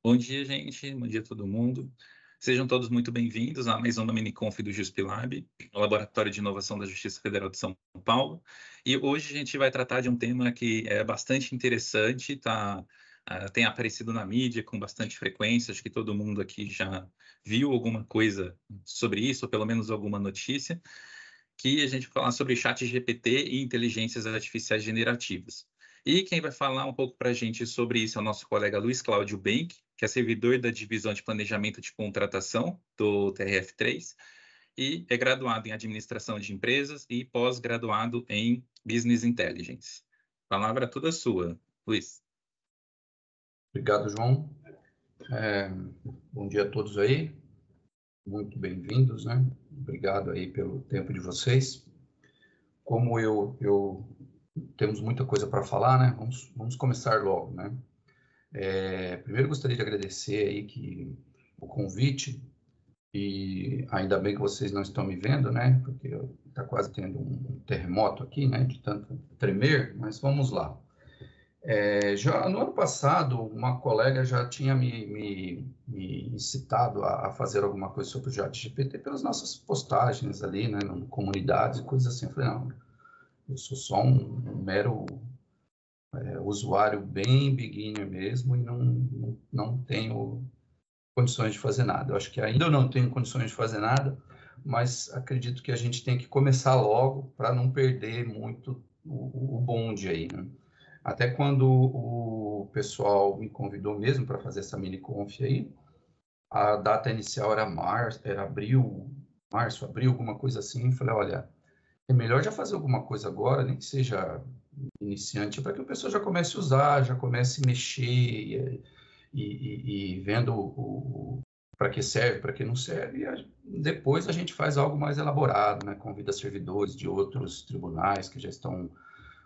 Bom dia, gente. Bom dia a todo mundo. Sejam todos muito bem-vindos a mais uma miniconf do JuspLab, o Laboratório de Inovação da Justiça Federal de São Paulo. E hoje a gente vai tratar de um tema que é bastante interessante, tem aparecido na mídia com bastante frequência, acho que todo mundo aqui já viu alguma coisa sobre isso, ou pelo menos alguma notícia, que a gente vai falar sobre chat GPT e inteligências artificiais generativas. E quem vai falar um pouco para a gente sobre isso é o nosso colega Luiz Cláudio Benck, que é servidor da Divisão de Planejamento de Contratação do TRF3 e é graduado em Administração de Empresas e pós-graduado em Business Intelligence. A palavra é toda sua, Luiz. Obrigado, João. Bom dia a todos aí. Muito bem-vindos, né? Obrigado aí pelo tempo de vocês. Como temos muita coisa para falar, né? Vamos começar logo, né? Primeiro gostaria de agradecer aí o convite e ainda bem que vocês não estão me vendo, né? Porque está quase tendo um terremoto aqui, né? De tanto tremer, mas vamos lá. Já no ano passado, uma colega já tinha me incitado a fazer alguma coisa sobre o ChatGPT pelas nossas postagens ali, né, em comunidades e coisas assim. Eu falei, não, eu sou só um mero usuário bem beginner mesmo e não tenho condições de fazer nada. Eu acho que ainda eu não tenho condições de fazer nada, mas acredito que a gente tem que começar logo para não perder muito o bonde aí, né? Até quando o pessoal me convidou mesmo para fazer essa mini conf aí, a data inicial era março, abril, alguma coisa assim. Eu falei, olha, é melhor já fazer alguma coisa agora, nem que seja iniciante, para que o pessoal já comece a usar, já comece a mexer e vendo para que serve, para que não serve. E depois a gente faz algo mais elaborado, né? Convida servidores de outros tribunais que já estão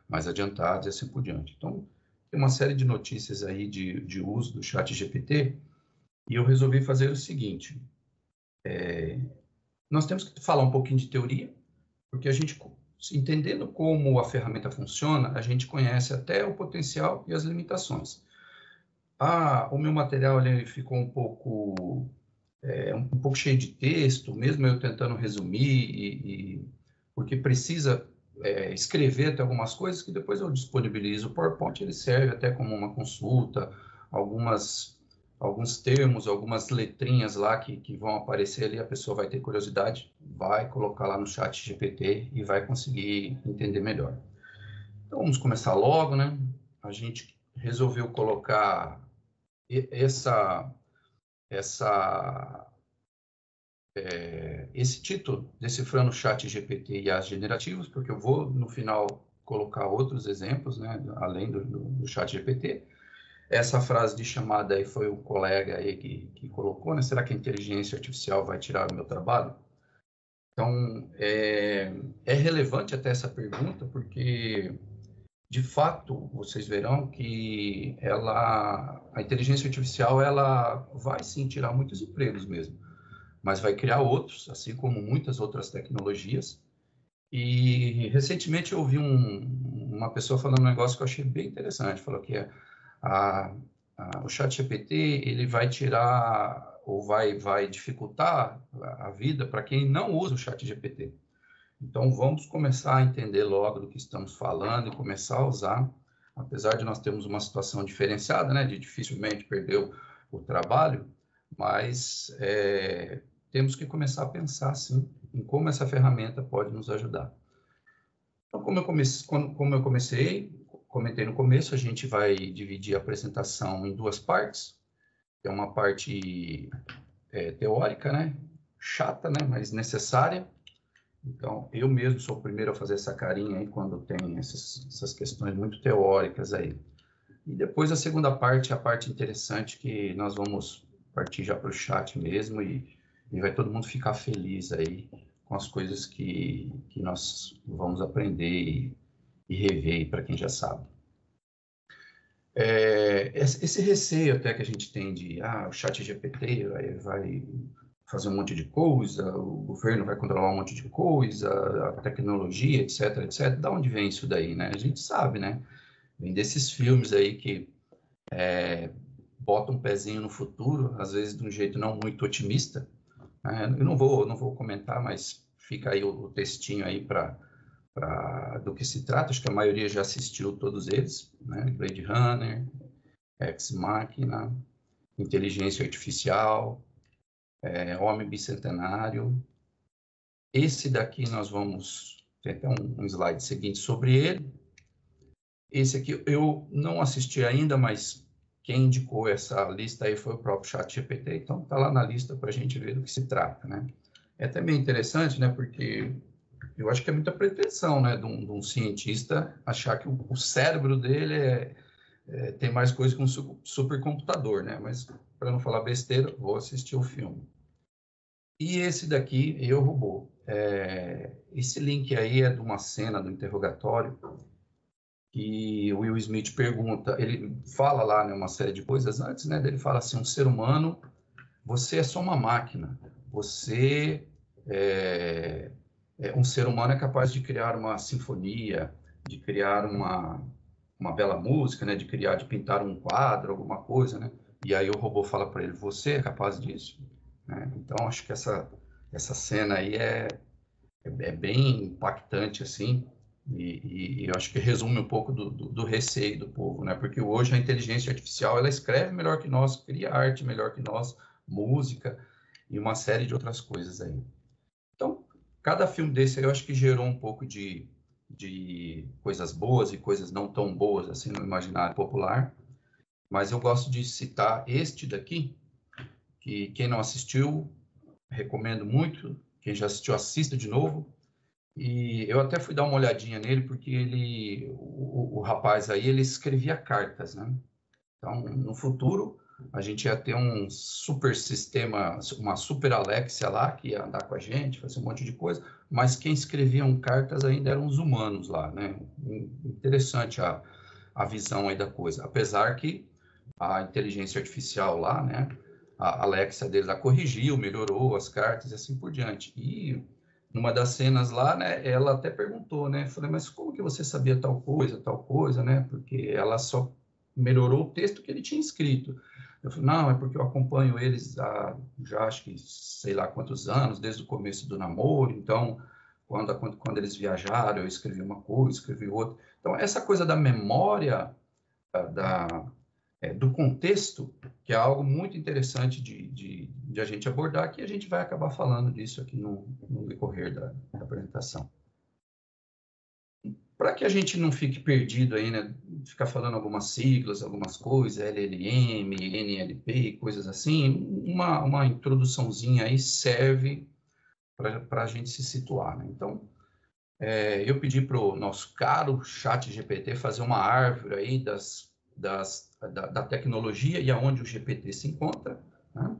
mais adiantados e assim por diante. Então, tem uma série de notícias aí de uso do ChatGPT e eu resolvi fazer o seguinte. Nós temos que falar um pouquinho de teoria, porque a gente, entendendo como a ferramenta funciona, a gente conhece até o potencial e as limitações. O meu material ele ficou um pouco cheio de texto, mesmo eu tentando resumir, porque precisa escrever até algumas coisas que depois eu disponibilizo. O PowerPoint ele serve até como uma consulta, alguns termos, algumas letrinhas lá que vão aparecer ali, a pessoa vai ter curiosidade, vai colocar lá no chat GPT e vai conseguir entender melhor. Então vamos começar logo, né? A gente resolveu colocar esse título, Decifrando o Chat GPT e as Generativos, porque eu vou, no final, colocar outros exemplos, né, além do Chat GPT. Essa frase de chamada aí foi o colega aí que colocou, né? Será que a inteligência artificial vai tirar o meu trabalho? Então, é relevante até essa pergunta, porque, de fato, vocês verão que a inteligência artificial, ela vai sim tirar muitos empregos mesmo, mas vai criar outros, assim como muitas outras tecnologias. E recentemente eu ouvi uma pessoa falando um negócio que eu achei bem interessante. Falou que o ChatGPT ele vai tirar ou vai dificultar a vida para quem não usa o ChatGPT. Então vamos começar a entender logo do que estamos falando e começar a usar, apesar de nós termos uma situação diferenciada, né, de dificilmente perder o trabalho, mas temos que começar a pensar, sim, em como essa ferramenta pode nos ajudar. Então, como eu comentei no começo, a gente vai dividir a apresentação em duas partes. É uma parte teórica, né? Chata, né? Mas necessária. Então, eu mesmo sou o primeiro a fazer essa carinha aí quando tem essas questões muito teóricas aí. E depois a segunda parte é a parte interessante, que nós vamos partir já para o chat mesmo e vai todo mundo ficar feliz aí com as coisas que nós vamos aprender e rever para quem já sabe. Esse receio até que a gente tem de o chat GPT vai fazer um monte de coisa, o governo vai controlar um monte de coisa, a tecnologia, etc, etc. Da onde vem isso daí, né? A gente sabe, né? Vem desses filmes aí que bota um pezinho no futuro, às vezes de um jeito não muito otimista. Eu não vou comentar, mas fica aí o textinho aí do que se trata. Acho que a maioria já assistiu todos eles, né? Blade Runner, Ex Machina, Inteligência Artificial, Homem Bicentenário. Esse daqui nós vamos ter até um slide seguinte sobre ele. Esse aqui eu não assisti ainda, mas quem indicou essa lista aí foi o próprio ChatGPT, então está lá na lista para a gente ver do que se trata, né? É também interessante, né, porque eu acho que é muita pretensão, né, de um cientista achar que o cérebro dele tem mais coisa que um supercomputador, né? Mas, para não falar besteira, vou assistir o filme. E esse daqui, Eu, Robô. Esse link aí é de uma cena do interrogatório que o Will Smith pergunta, ele fala lá, né, uma série de coisas antes, né? Ele fala assim, um ser humano, você é só uma máquina, um ser humano é capaz de criar uma sinfonia, de criar uma bela música, né? De pintar um quadro, alguma coisa, né? E aí o robô fala para ele, você é capaz disso? Né? Então, acho que essa cena aí é bem impactante, assim, e eu acho que resume um pouco do receio do povo, né? Porque hoje a inteligência artificial, ela escreve melhor que nós, cria arte melhor que nós, música e uma série de outras coisas aí. Então, cada filme desse aí eu acho que gerou um pouco de coisas boas e coisas não tão boas, assim, no imaginário popular, mas eu gosto de citar este daqui, que quem não assistiu, recomendo muito, quem já assistiu, assista de novo. E eu até fui dar uma olhadinha nele, porque o rapaz aí, ele escrevia cartas, né? Então, no futuro, a gente ia ter um super sistema, uma super Alexia lá, que ia andar com a gente, fazer um monte de coisa, mas quem escreviam cartas ainda eram os humanos lá, né? Interessante a visão aí da coisa. Apesar que a inteligência artificial lá, né? A Alexia deles lá corrigiu, melhorou as cartas e assim por diante. E numa das cenas lá, né, ela até perguntou, né, falei, mas como que você sabia tal coisa, né, porque ela só melhorou o texto que ele tinha escrito. Eu falei, não, é porque eu acompanho eles há já acho que sei lá quantos anos, desde o começo do namoro, então quando eles viajaram, eu escrevi uma coisa, escrevi outra. Então, essa coisa da memória, do contexto, que é algo muito interessante de a gente abordar, que a gente vai acabar falando disso aqui no decorrer da apresentação. Para que a gente não fique perdido aí, né, ficar falando algumas siglas, algumas coisas, LLM, NLP, coisas assim, uma introduçãozinha aí serve para a gente se situar, né? Então, eu pedi para o nosso caro ChatGPT fazer uma árvore aí da tecnologia e aonde o GPT se encontra, né?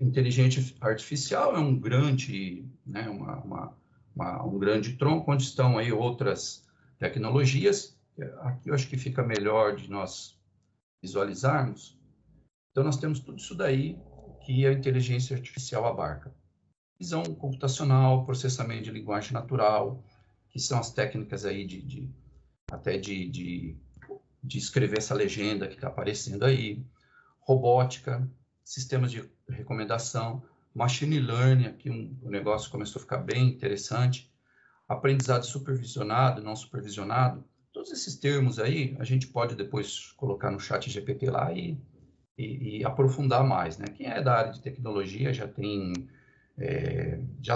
Inteligência artificial é um grande, né, um grande tronco onde estão aí outras tecnologias. Aqui eu acho que fica melhor de nós visualizarmos. Então, nós temos tudo isso daí que a inteligência artificial abarca. Visão computacional, processamento de linguagem natural, que são as técnicas aí de escrever essa legenda que está aparecendo aí, robótica, sistemas de recomendação, machine learning, aqui o negócio começou a ficar bem interessante, aprendizado supervisionado, não supervisionado, todos esses termos aí a gente pode depois colocar no chat GPT lá e aprofundar mais, né? Quem é da área de tecnologia já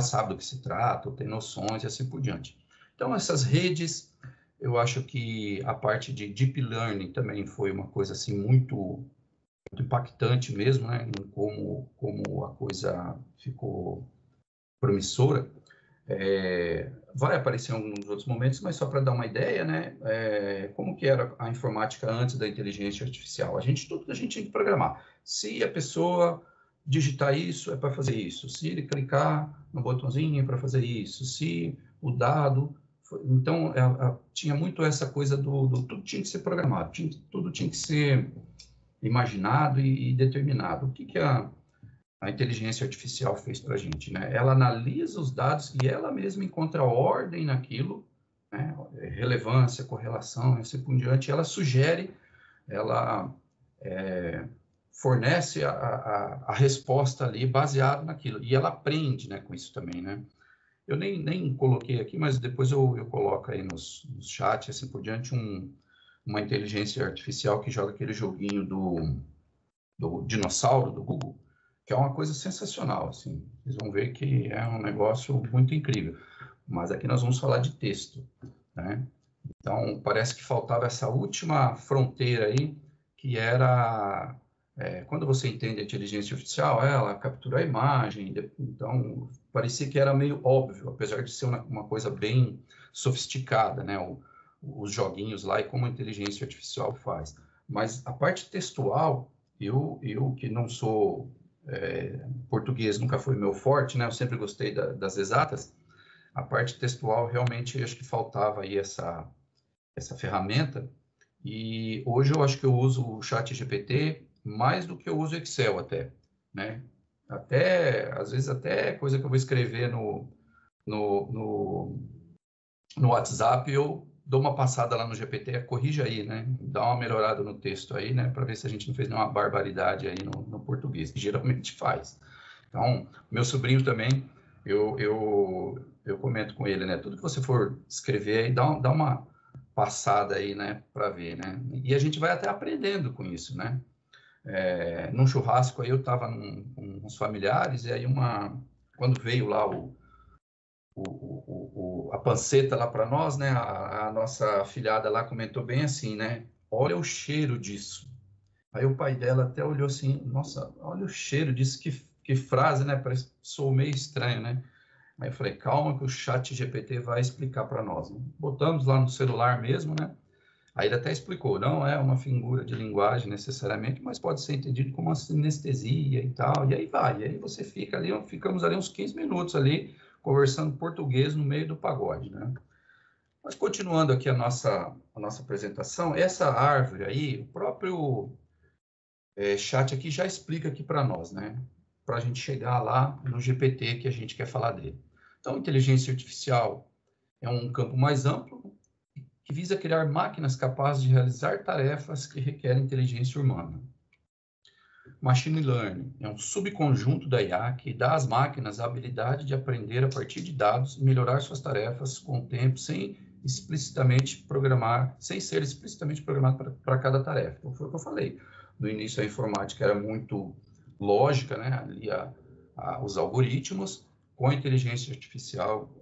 sabe do que se trata, ou tem noções e assim por diante. Então, essas redes, eu acho que a parte de deep learning também foi uma coisa assim muito impactante mesmo, né? Em como a coisa ficou promissora. Vai aparecer em alguns outros momentos, mas só para dar uma ideia, né? Como que era a informática antes da inteligência artificial? Tudo a gente tinha que programar. Se a pessoa digitar isso, é para fazer isso. Se ele clicar no botãozinho, é para fazer isso. Se o dado... Então, tinha muito essa coisa tudo tinha que ser programado, tudo tinha que ser imaginado e determinado. O que a inteligência artificial fez para a gente, né? Ela analisa os dados e ela mesma encontra ordem naquilo, né? Relevância, correlação, e assim por diante. Ela sugere, ela fornece a resposta ali baseado naquilo. E ela aprende, né, com isso também, né? Eu nem coloquei aqui, mas depois eu coloco aí nos chats, assim por diante, uma inteligência artificial que joga aquele joguinho do dinossauro do Google, que é uma coisa sensacional, assim. Vocês vão ver que é um negócio muito incrível. Mas aqui nós vamos falar de texto, né? Então, parece que faltava essa última fronteira aí, que era... quando você entende a inteligência artificial, ela captura a imagem, então parecia que era meio óbvio, apesar de ser uma coisa bem sofisticada, né? Os joguinhos lá e como a inteligência artificial faz. Mas a parte textual, eu que não sou português, nunca foi meu forte, né? Eu sempre gostei das exatas. A parte textual, realmente, acho que faltava aí essa ferramenta. E hoje eu acho que eu uso o ChatGPT mais do que eu uso Excel até, né? Às vezes até coisa que eu vou escrever no WhatsApp, eu dou uma passada lá no GPT, corrige aí, né? Dá uma melhorada no texto aí, né? Para ver se a gente não fez nenhuma barbaridade aí no português, que geralmente faz. Então, meu sobrinho também, eu comento com ele, né? Tudo que você for escrever aí, dá uma passada aí, né? Para ver, né? E a gente vai até aprendendo com isso, né? Num churrasco aí, eu estava com uns familiares, e aí quando veio lá a panceta lá para nós, né? A nossa afilhada lá comentou bem assim, né? Olha o cheiro disso. Aí o pai dela até olhou assim, nossa, olha o cheiro disso, que frase, né? Parece, sou meio estranho, né? Aí eu falei, calma que o chat GPT vai explicar para nós, né? Botamos lá no celular mesmo, né? Aí ele até explicou, não é uma figura de linguagem necessariamente, mas pode ser entendido como uma sinestesia e tal, e aí vai, e aí você fica ali, ficamos ali uns 15 minutos ali, conversando português no meio do pagode, né? Mas continuando aqui a nossa apresentação, essa árvore aí, o próprio chat aqui já explica aqui para nós, né? Para a gente chegar lá no GPT que a gente quer falar dele. Então, inteligência artificial é um campo mais amplo, que visa criar máquinas capazes de realizar tarefas que requerem inteligência humana. Machine Learning é um subconjunto da IA que dá às máquinas a habilidade de aprender a partir de dados e melhorar suas tarefas com o tempo sem ser explicitamente programado para cada tarefa. Então, foi o que eu falei. No início, a informática era muito lógica, né? Ali os algoritmos. Com a inteligência artificial,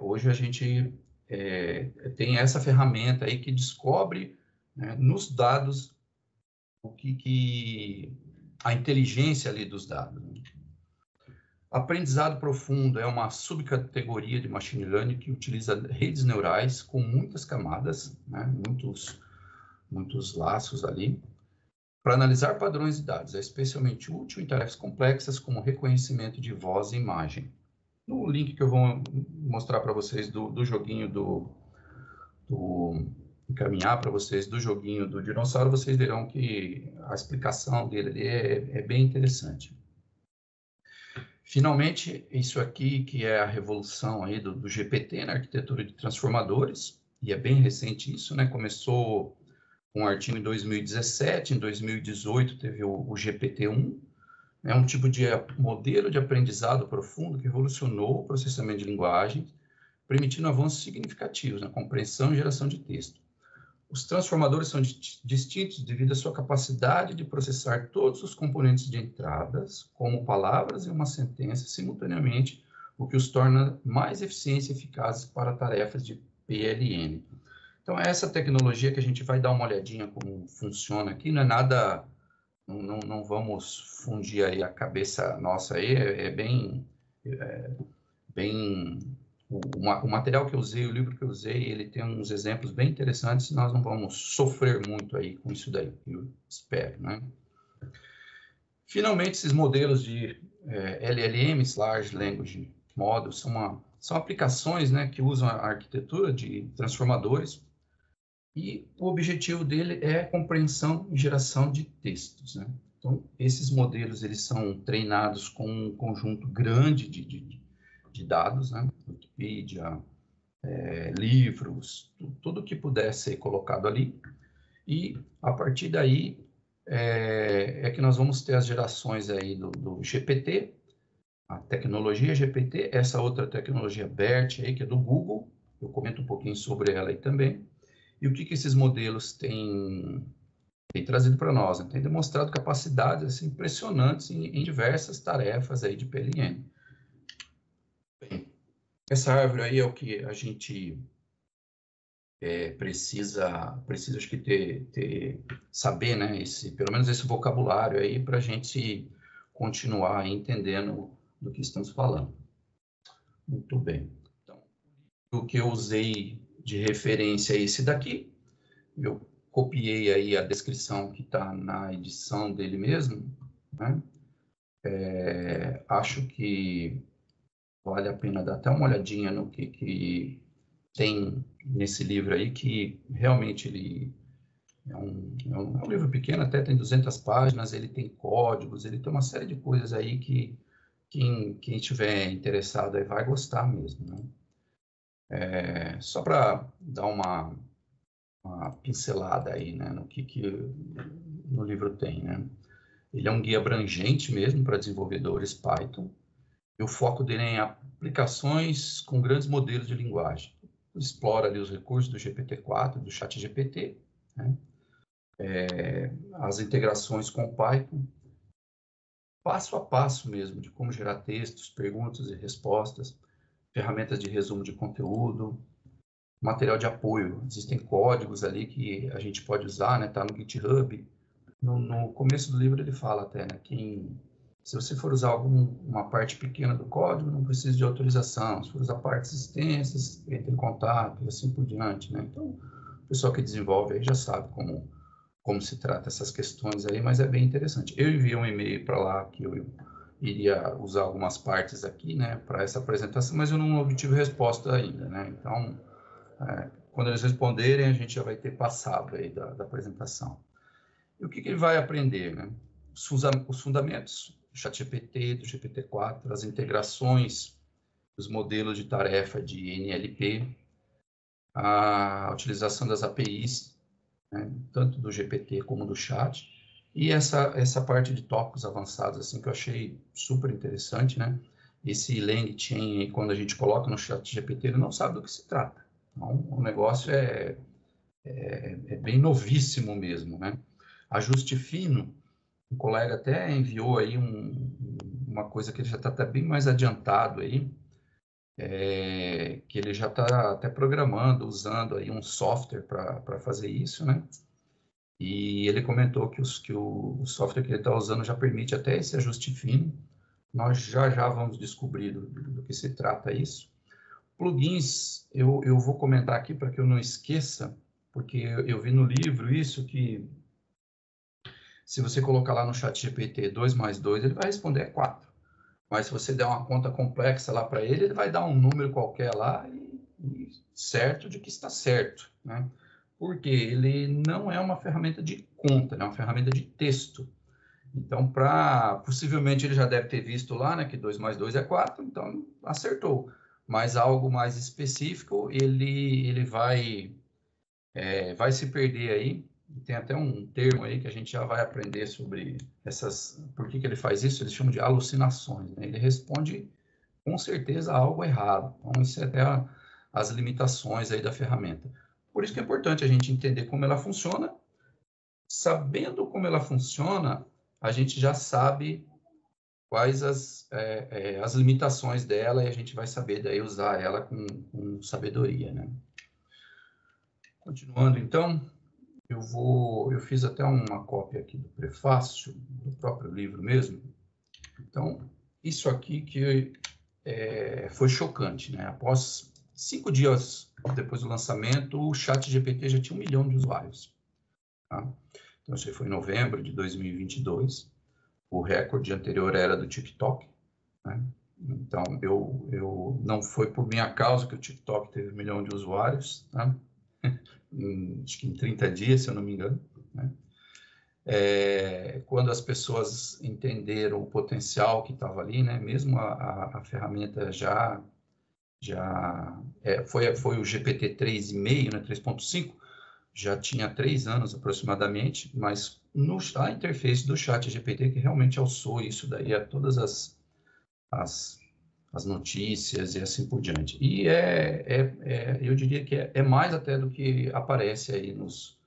hoje a gente tem essa ferramenta aí que descobre, né, nos dados a inteligência ali dos dados. Né? Aprendizado profundo é uma subcategoria de machine learning que utiliza redes neurais com muitas camadas, né, muitos laços ali, para analisar padrões de dados. É especialmente útil em tarefas complexas como reconhecimento de voz e imagem. No link que eu vou mostrar para vocês do joguinho encaminhar para vocês do joguinho do dinossauro, vocês verão que a explicação dele é bem interessante. Finalmente, isso aqui que é a revolução aí do GPT na arquitetura de transformadores, e é bem recente isso, né? Começou com um artigo em 2017, em 2018 teve o GPT-1, é um tipo de modelo de aprendizado profundo que revolucionou o processamento de linguagem, permitindo avanços significativos na compreensão e geração de texto. Os transformadores são distintos devido à sua capacidade de processar todos os componentes de entradas, como palavras e uma sentença, simultaneamente, o que os torna mais eficientes e eficazes para tarefas de PLN. Então, é essa tecnologia que a gente vai dar uma olhadinha como funciona aqui, não é nada... Não vamos fundir aí a cabeça nossa aí, bem... O material que eu usei, o livro que eu usei, ele tem uns exemplos bem interessantes, nós não vamos sofrer muito aí com isso daí, eu espero, né? Finalmente, esses modelos de LLMs, Large Language Models, são aplicações, né, que usam a arquitetura de transformadores, e o objetivo dele é a compreensão e geração de textos, né? Então, esses modelos, eles são treinados com um conjunto grande de dados, né? Wikipedia, livros, tudo que puder ser colocado ali. E, a partir daí, é que nós vamos ter as gerações aí do GPT, a tecnologia GPT, essa outra tecnologia BERT aí, que é do Google, eu comento um pouquinho sobre ela aí também, e o que esses modelos têm trazido para nós, né? Tem demonstrado capacidades assim, impressionantes em diversas tarefas aí de PLN. Bem, essa árvore aí é o que a gente precisa acho que saber, né? Pelo menos esse vocabulário aí para a gente continuar entendendo do que estamos falando. Muito bem. Então, o que eu usei de referência é esse daqui. Eu copiei aí a descrição que está na edição dele mesmo, né? Acho que vale a pena dar até uma olhadinha no que tem nesse livro aí, que realmente ele é um livro pequeno, até tem 200 páginas, ele tem códigos, ele tem uma série de coisas aí que quem estiver interessado aí vai gostar mesmo, né? Só para dar uma pincelada aí, né, no que no livro tem, né? Ele é um guia abrangente mesmo para desenvolvedores Python, e o foco dele é em aplicações com grandes modelos de linguagem. Explora ali os recursos do GPT-4, do ChatGPT, né? As integrações com o Python, passo a passo mesmo, de como gerar textos, perguntas e respostas, ferramentas de resumo de conteúdo, material de apoio. Existem códigos ali que a gente pode usar, né? Tá no GitHub. No começo do livro ele fala até, né? Se você for usar uma parte pequena do código, não precisa de autorização. Se for usar partes extensas, entre em contato e assim por diante, né? Então, o pessoal que desenvolve aí já sabe como se trata essas questões aí, mas é bem interessante. Eu enviei um e-mail para lá que eu iria usar algumas partes aqui, né, para essa apresentação, mas eu não obtive resposta ainda, né? Então, quando eles responderem, a gente já vai ter passado aí da apresentação. E o que ele vai aprender, né? Os fundamentos do ChatGPT, do GPT-4, as integrações, os modelos de tarefa de NLP, a utilização das APIs, né, tanto do GPT como do chat, e essa parte de tópicos avançados, assim, que eu achei super interessante, né? Esse LangChain, quando a gente coloca no ChatGPT, ele não sabe do que se trata. Então, o negócio é bem novíssimo mesmo, né? Ajuste fino, um colega até enviou aí uma coisa que ele já está até bem mais adiantado aí, que ele já está até programando, usando aí um software para fazer isso, né? E ele comentou que o software que ele está usando já permite até esse ajuste fino. Nós já vamos descobrir do que se trata isso. Plugins, eu vou comentar aqui para que eu não esqueça, porque eu vi no livro isso, que se você colocar lá no ChatGPT 2 mais 2, ele vai responder 4. Mas se você der uma conta complexa lá para ele, ele vai dar um número qualquer lá e certo de que está certo, né? Porque ele não é uma ferramenta de conta, é uma ferramenta de texto. Então, possivelmente ele já deve ter visto lá, né, que 2 mais 2 é 4, então acertou. Mas algo mais específico, ele vai se perder aí. Tem até um termo aí que a gente já vai aprender sobre por que ele faz isso, eles chamam de alucinações, né? Ele responde com certeza algo errado. Então, isso é até as limitações aí da ferramenta. Por isso que é importante a gente entender como ela funciona. Sabendo como ela funciona, a gente já sabe quais as limitações dela, e a gente vai saber daí usar ela com sabedoria, né? Continuando, então, eu fiz até uma cópia aqui do prefácio, do próprio livro mesmo. Então, isso aqui que foi chocante, né? Após 5 dias depois do lançamento, o ChatGPT já tinha 1 milhão de usuários. Tá? Então, isso foi em novembro de 2022. O recorde anterior era do TikTok, né? Então, eu não foi por minha causa que o TikTok teve 1 milhão de usuários, tá? Acho que em 30 dias, se eu não me engano, né? Quando as pessoas entenderam o potencial que estava ali, né? Mesmo a ferramenta foi o GPT 3,5, né? 3.5, já tinha 3 anos aproximadamente, mas a interface do ChatGPT, que realmente alçou isso daí a todas as notícias e assim por diante. E eu diria que é mais até do que aparece aí nos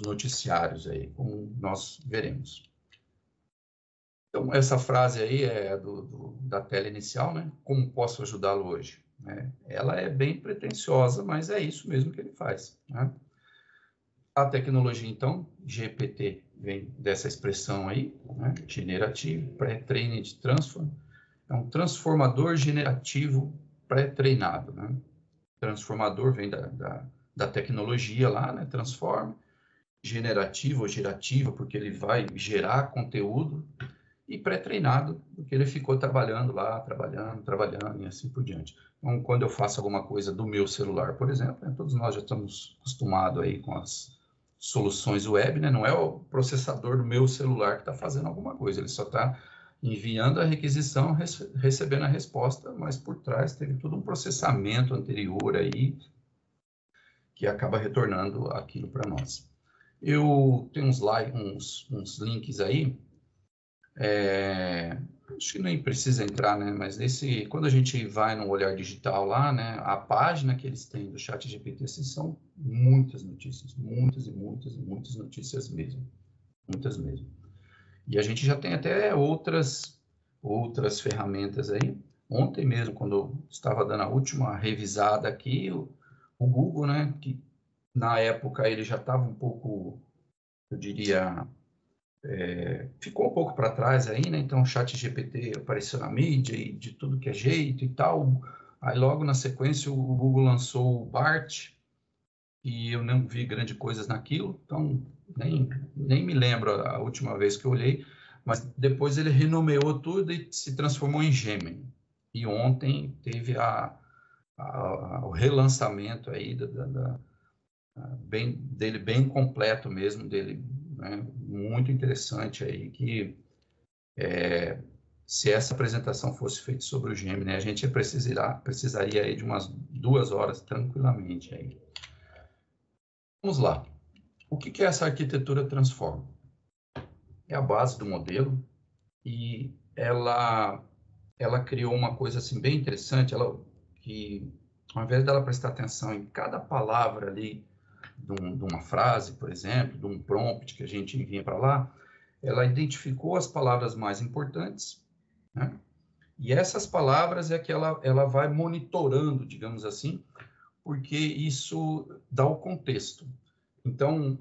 noticiários aí, como nós veremos. Então, essa frase aí é da tela inicial, né? Como posso ajudá-lo hoje? Ela é bem pretensiosa, mas é isso mesmo que ele faz, né? A tecnologia, então, GPT, vem dessa expressão aí, né? Generativo, Pre-Trained Transform, é um transformador generativo pré-treinado, né? Transformador vem da tecnologia lá, né? Transforma, generativo ou gerativa, porque ele vai gerar conteúdo, e pré-treinado, porque ele ficou trabalhando lá, trabalhando e assim por diante. Então, quando eu faço alguma coisa do meu celular, por exemplo, né, todos nós já estamos acostumados aí com as soluções web, né? Não é o processador do meu celular que está fazendo alguma coisa, ele só está enviando a requisição, recebendo a resposta, mas por trás teve todo um processamento anterior aí que acaba retornando aquilo para nós. Eu tenho uns links aí, acho que nem precisa entrar, né? Mas quando a gente vai no Olhar Digital lá, né? A página que eles têm do ChatGPT, são muitas notícias, muitas e muitas e muitas notícias mesmo, muitas mesmo. E a gente já tem até outras ferramentas aí. Ontem mesmo, quando eu estava dando a última revisada aqui, o Google, né? Que na época ele já estava um pouco, eu diria, ficou um pouco para trás aí, né? Então o ChatGPT apareceu na mídia e de tudo que é jeito e tal. Aí logo na sequência o Google lançou o BART e eu não vi grandes coisas naquilo, então nem me lembro a última vez que eu olhei, mas depois ele renomeou tudo e se transformou em Gemini. E ontem teve o relançamento aí dele bem completo mesmo, dele, né, muito interessante aí, que se essa apresentação fosse feita sobre o Gemini, né, a gente precisaria aí de umas 2 horas tranquilamente aí. Vamos lá. O que é essa arquitetura Transform? É a base do modelo e ela criou uma coisa assim bem interessante, que ao invés dela prestar atenção em cada palavra ali de uma frase, por exemplo, de um prompt que a gente envia para lá, ela identificou as palavras mais importantes, né? E essas palavras é que ela vai monitorando, digamos assim, porque isso dá o contexto. Então,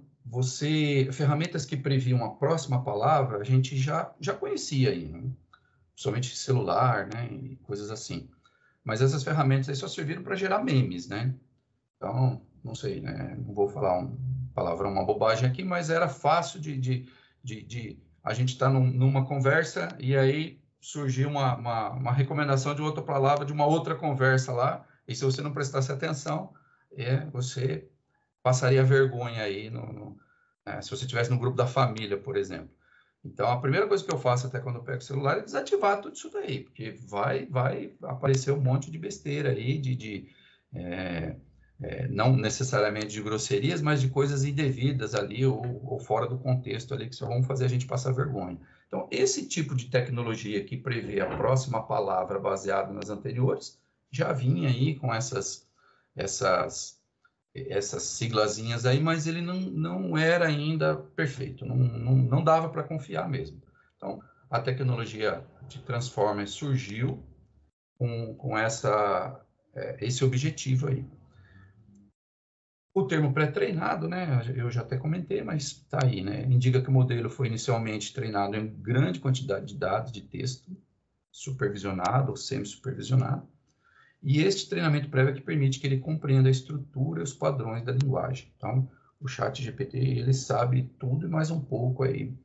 ferramentas que previam a próxima palavra, a gente já conhecia aí, né? Principalmente celular, né, e coisas assim. Mas essas ferramentas aí só serviram para gerar memes, né? Então, não sei, né? Não vou falar um palavrão, uma bobagem aqui, mas era fácil de a gente estar numa conversa e aí surgiu uma recomendação de outra palavra de uma outra conversa lá, e se você não prestasse atenção, você passaria vergonha aí se você estivesse no grupo da família, por exemplo. Então, a primeira coisa que eu faço até quando eu pego o celular é desativar tudo isso daí, porque vai aparecer um monte de besteira aí, não necessariamente de grosserias, mas de coisas indevidas ali ou fora do contexto ali, que só vão fazer a gente passar vergonha. Então, esse tipo de tecnologia que prevê a próxima palavra baseada nas anteriores, já vinha aí com essas siglazinhas aí, mas ele não era ainda perfeito, não dava para confiar mesmo. Então, a tecnologia de Transformer surgiu com esse objetivo aí. O termo pré-treinado, né, eu já até comentei, mas está aí, né, indica que o modelo foi inicialmente treinado em grande quantidade de dados de texto, supervisionado ou semi-supervisionado, e este treinamento prévio é que permite que ele compreenda a estrutura e os padrões da linguagem. Então, o ChatGPT, ele sabe tudo e mais um pouco aí,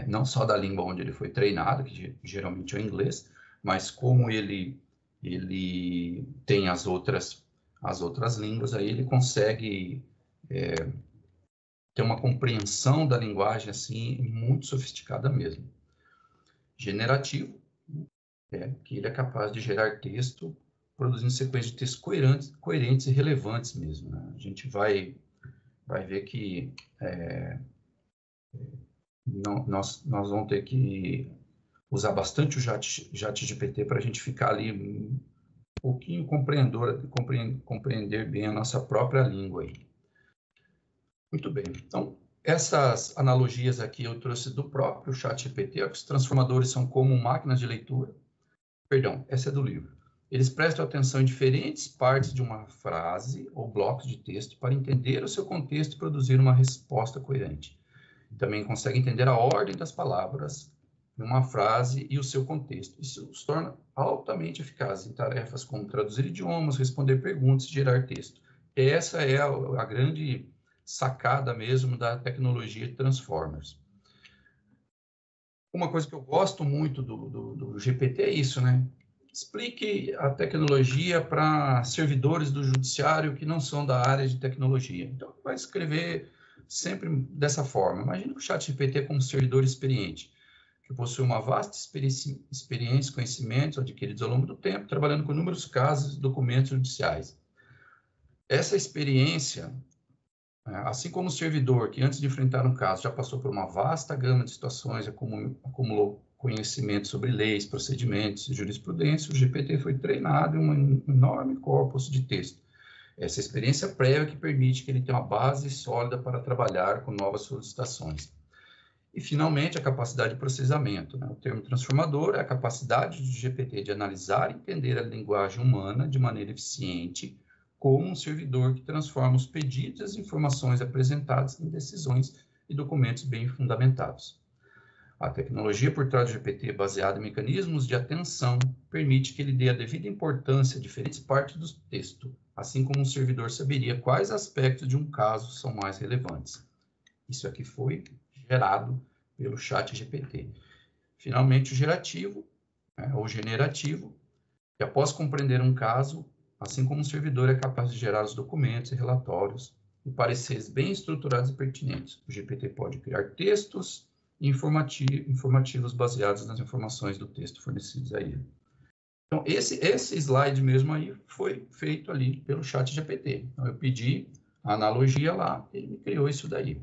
não só da língua onde ele foi treinado, que geralmente é o inglês, mas como ele tem as outras línguas, aí ele consegue ter uma compreensão da linguagem assim muito sofisticada mesmo. Generativo, que ele é capaz de gerar texto produzindo sequências de textos coerentes e relevantes mesmo, né? A gente vai vai ver que nós vamos ter que usar bastante o ChatGPT para a gente ficar ali um pouquinho compreender bem a nossa própria língua aí. Muito bem. Então, essas analogias aqui eu trouxe do próprio ChatGPT. Os transformadores são como máquinas de leitura. Perdão, essa é do livro. Eles prestam atenção em diferentes partes de uma frase ou blocos de texto para entender o seu contexto e produzir uma resposta coerente. Também conseguem entender a ordem das palavras em uma frase e o seu contexto. Isso os torna altamente eficazes em tarefas como traduzir idiomas, responder perguntas e gerar texto. Essa é a grande sacada mesmo da tecnologia Transformers. Uma coisa que eu gosto muito do GPT é isso, né? Explique a tecnologia para servidores do judiciário que não são da área de tecnologia. Então, vai escrever sempre dessa forma. Imagine o ChatGPT como servidor experiente, que possui uma vasta experiência, conhecimentos adquiridos ao longo do tempo, trabalhando com inúmeros casos e documentos judiciais. Essa experiência, assim como o servidor que antes de enfrentar um caso já passou por uma vasta gama de situações, acumulou conhecimento sobre leis, procedimentos e jurisprudência, o GPT foi treinado em um enorme corpus de texto. Essa experiência prévia que permite que ele tenha uma base sólida para trabalhar com novas solicitações. E, finalmente, a capacidade de processamento. O termo transformador é a capacidade do GPT de analisar e entender a linguagem humana de maneira eficiente, como um servidor que transforma os pedidos e as informações apresentadas em decisões e documentos bem fundamentados. A tecnologia por trás do GPT, baseada em mecanismos de atenção, permite que ele dê a devida importância a diferentes partes do texto, assim como um servidor saberia quais aspectos de um caso são mais relevantes. Isso aqui foi gerado pelo ChatGPT. Finalmente, o gerativo, ou generativo, que após compreender um caso, assim como um servidor é capaz de gerar os documentos e relatórios e pareceres bem estruturados e pertinentes. O GPT pode criar textos informativos baseados nas informações do texto fornecidos a ele. Então, esse slide mesmo aí foi feito ali pelo ChatGPT. Então, eu pedi a analogia lá, ele me criou isso daí.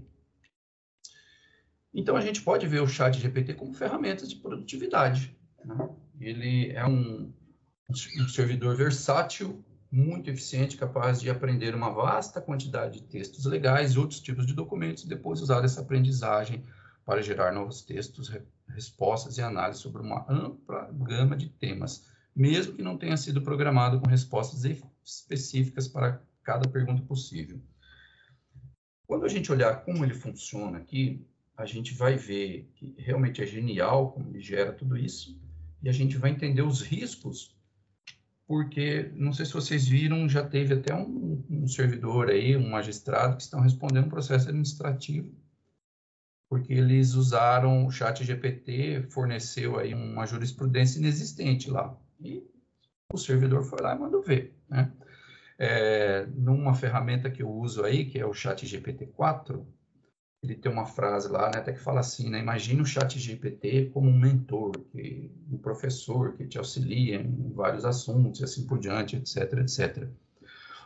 Então, a gente pode ver o ChatGPT como ferramenta de produtividade. Né? Ele é um servidor versátil, muito eficiente, capaz de aprender uma vasta quantidade de textos legais e outros tipos de documentos e depois usar essa aprendizagem para gerar novos textos, respostas e análises sobre uma ampla gama de temas, mesmo que não tenha sido programado com respostas específicas para cada pergunta possível. Quando a gente olhar como ele funciona aqui, a gente vai ver que realmente é genial como ele gera tudo isso, e a gente vai entender os riscos, porque, não sei se vocês viram, já teve até um servidor aí, um magistrado, que estão respondendo um processo administrativo, porque eles usaram o ChatGPT, forneceu aí uma jurisprudência inexistente lá, e o servidor foi lá e mandou ver, né? Numa ferramenta que eu uso aí, que é o ChatGPT-4, ele tem uma frase lá, né, até que fala assim, né, imagine o ChatGPT como um mentor, um professor que te auxilia em vários assuntos, e assim por diante, etc, etc.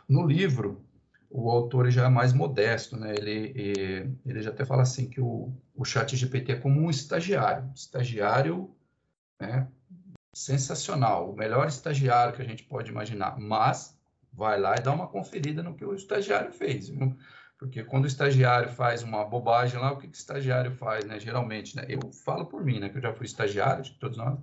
No livro, o autor já é mais modesto, né, ele já até fala assim que o ChatGPT é como um estagiário, né, sensacional, o melhor estagiário que a gente pode imaginar, mas vai lá e dá uma conferida no que o estagiário fez, viu? Porque quando o estagiário faz uma bobagem lá, o que o estagiário faz, né? Geralmente, né? Eu falo por mim, né? Que eu já fui estagiário de todos nós.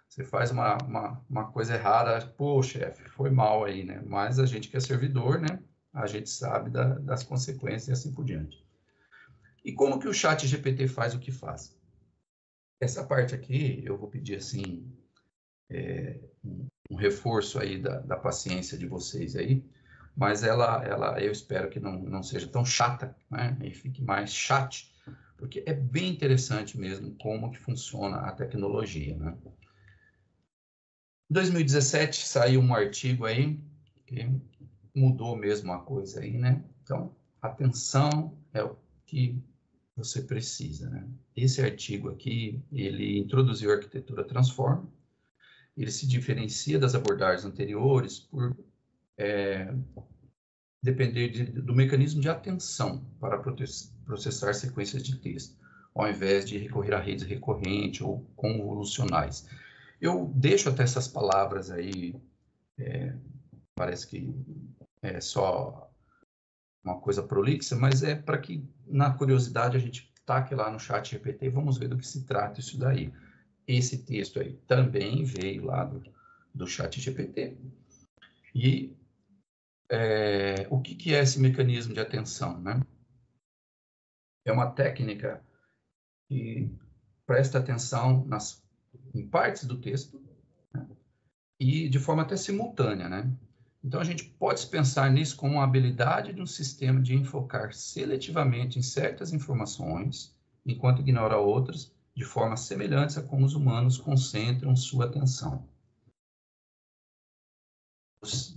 Você faz uma coisa errada, pô, chefe, foi mal aí, né? Mas a gente que é servidor, né? A gente sabe das consequências e assim por diante. E como que o ChatGPT faz o que faz? Essa parte aqui, eu vou pedir, assim, um reforço aí da paciência de vocês aí, mas eu espero que não seja tão chata, né? E fique mais chat, porque é bem interessante mesmo como que funciona a tecnologia, né? Em 2017 saiu um artigo aí que mudou mesmo a coisa aí, né? Então, atenção é o que você precisa, né? Esse artigo aqui, ele introduziu a arquitetura Transformer, ele se diferencia das abordagens anteriores por depender do mecanismo de atenção para processar sequências de texto, ao invés de recorrer a redes recorrentes ou convolucionais. Eu deixo até essas palavras aí, parece que é só uma coisa prolixa, mas é para que, na curiosidade, a gente taque lá no chat GPT e vamos ver do que se trata isso daí. Esse texto aí também veio lá do chat GPT. E o que é esse mecanismo de atenção, né? É uma técnica que presta atenção em partes do texto, né? E de forma até simultânea, né? Então, a gente pode pensar nisso como uma habilidade de um sistema de enfocar seletivamente em certas informações, enquanto ignora outras, de forma semelhante a como os humanos concentram sua atenção.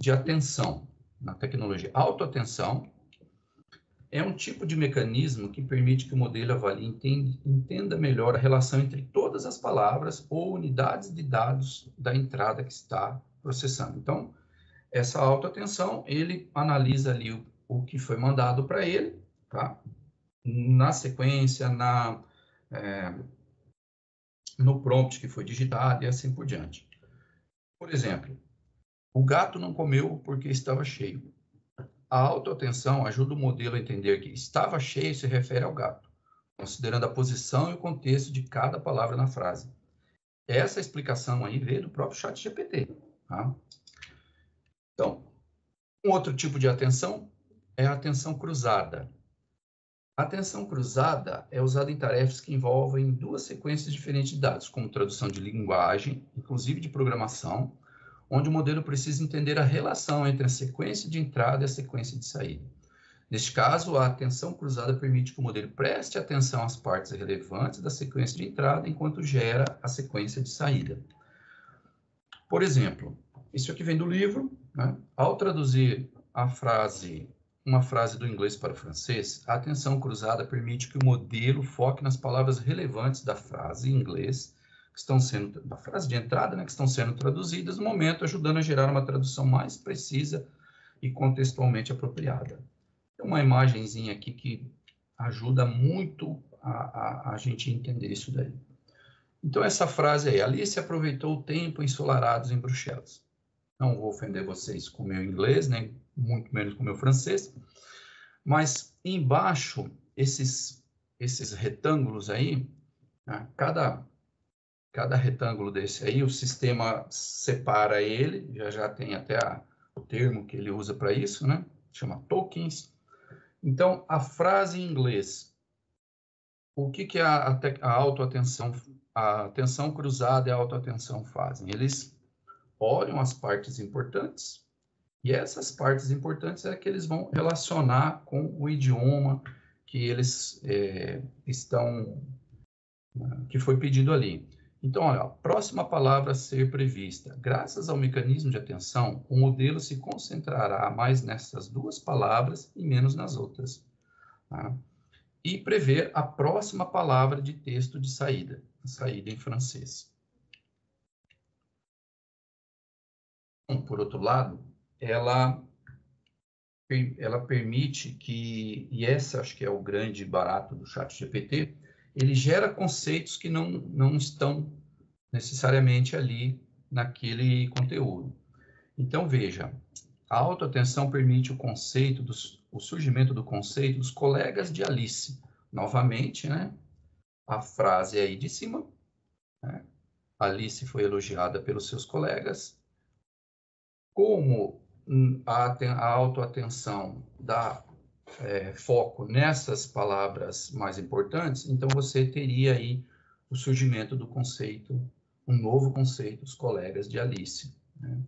De atenção na tecnologia. Autoatenção é um tipo de mecanismo que permite que o modelo avalie e entenda melhor a relação entre todas as palavras ou unidades de dados da entrada que está processando. Então, essa autoatenção, ele analisa ali o que foi mandado para ele, tá? Na sequência, no prompt que foi digitado e assim por diante. Por exemplo, o gato não comeu porque estava cheio. A autoatenção ajuda o modelo a entender que estava cheio se refere ao gato, considerando a posição e o contexto de cada palavra na frase. Essa explicação aí veio do próprio chat GPT. Tá? Então, um outro tipo de atenção é a atenção cruzada. A atenção cruzada é usada em tarefas que envolvem duas sequências diferentes de dados, como tradução de linguagem, inclusive de programação, onde o modelo precisa entender a relação entre a sequência de entrada e a sequência de saída. Neste caso, a atenção cruzada permite que o modelo preste atenção às partes relevantes da sequência de entrada enquanto gera a sequência de saída. Por exemplo, isso aqui vem do livro, né? Ao traduzir uma frase do inglês para o francês, a atenção cruzada permite que o modelo foque nas palavras relevantes da frase em inglês, da frase de entrada, né, que estão sendo traduzidas no momento, ajudando a gerar uma tradução mais precisa e contextualmente apropriada. Tem uma imagenzinha aqui que ajuda muito a gente entender isso daí. Então, essa frase aí, Alice aproveitou o tempo ensolarados em Bruxelas. Não vou ofender vocês com o meu inglês, nem muito menos com o meu francês, mas embaixo, esses retângulos aí, né, cada retângulo desse aí, o sistema separa ele, já tem até o termo que ele usa para isso, né? Chama tokens. Então, a frase em inglês, o que a autoatenção, a atenção cruzada e a autoatenção fazem? Eles olham as partes importantes, e essas partes importantes é que eles vão relacionar com o idioma que eles que foi pedido ali. Então, olha, a próxima palavra a ser prevista. Graças ao mecanismo de atenção, o modelo se concentrará mais nessas duas palavras e menos nas outras. Tá? E prever a próxima palavra de texto de saída em francês. Por outro lado, ela permite que, e essa acho que é o grande barato do chat GPT, ele gera conceitos que não estão necessariamente ali naquele conteúdo. Então, veja, a autoatenção permite o surgimento do conceito dos colegas de Alice. Novamente, né, a frase aí de cima, né, Alice foi elogiada pelos seus colegas. Como a autoatenção dá foco nessas palavras mais importantes, então você teria aí o surgimento do conceito, um novo conceito, os colegas de Alice. Né?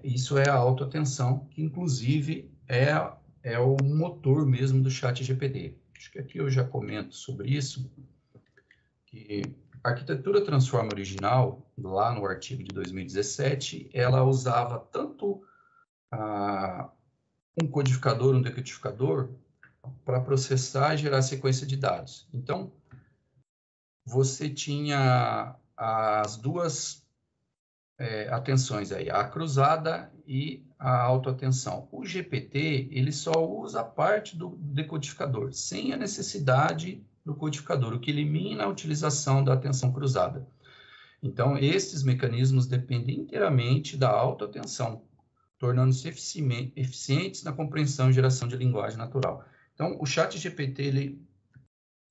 Isso é a autoatenção, que inclusive é o motor mesmo do chat GPT. Acho que aqui eu já comento sobre isso, que a arquitetura Transform original, lá no artigo de 2017, ela usava tanto um codificador, um decodificador, para processar e gerar sequência de dados. Então, você tinha as duas atenções aí, a cruzada e a autoatenção. O GPT, ele só usa parte do decodificador, sem a necessidade do codificador, o que elimina a utilização da atenção cruzada. Então, esses mecanismos dependem inteiramente da autoatenção, tornando-se eficientes na compreensão e geração de linguagem natural. Então, o ChatGPT, ele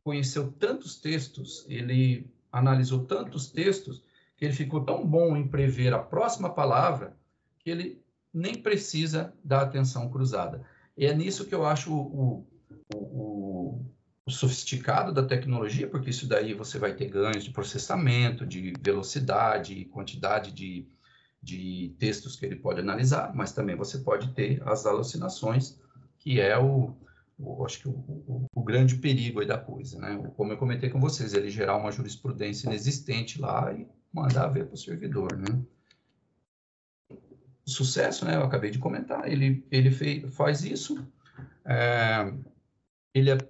conheceu tantos textos, ele analisou tantos textos, que ele ficou tão bom em prever a próxima palavra, que ele nem precisa da atenção cruzada. E é nisso que eu acho o sofisticado da tecnologia, porque isso daí você vai ter ganhos de processamento, de velocidade, quantidade de textos que ele pode analisar, mas também você pode ter as alucinações, que é acho que o grande perigo aí da coisa, né? Como eu comentei com vocês, ele gerar uma jurisprudência inexistente lá e mandar ver para o servidor, né? O sucesso, né? Eu acabei de comentar, ele faz isso.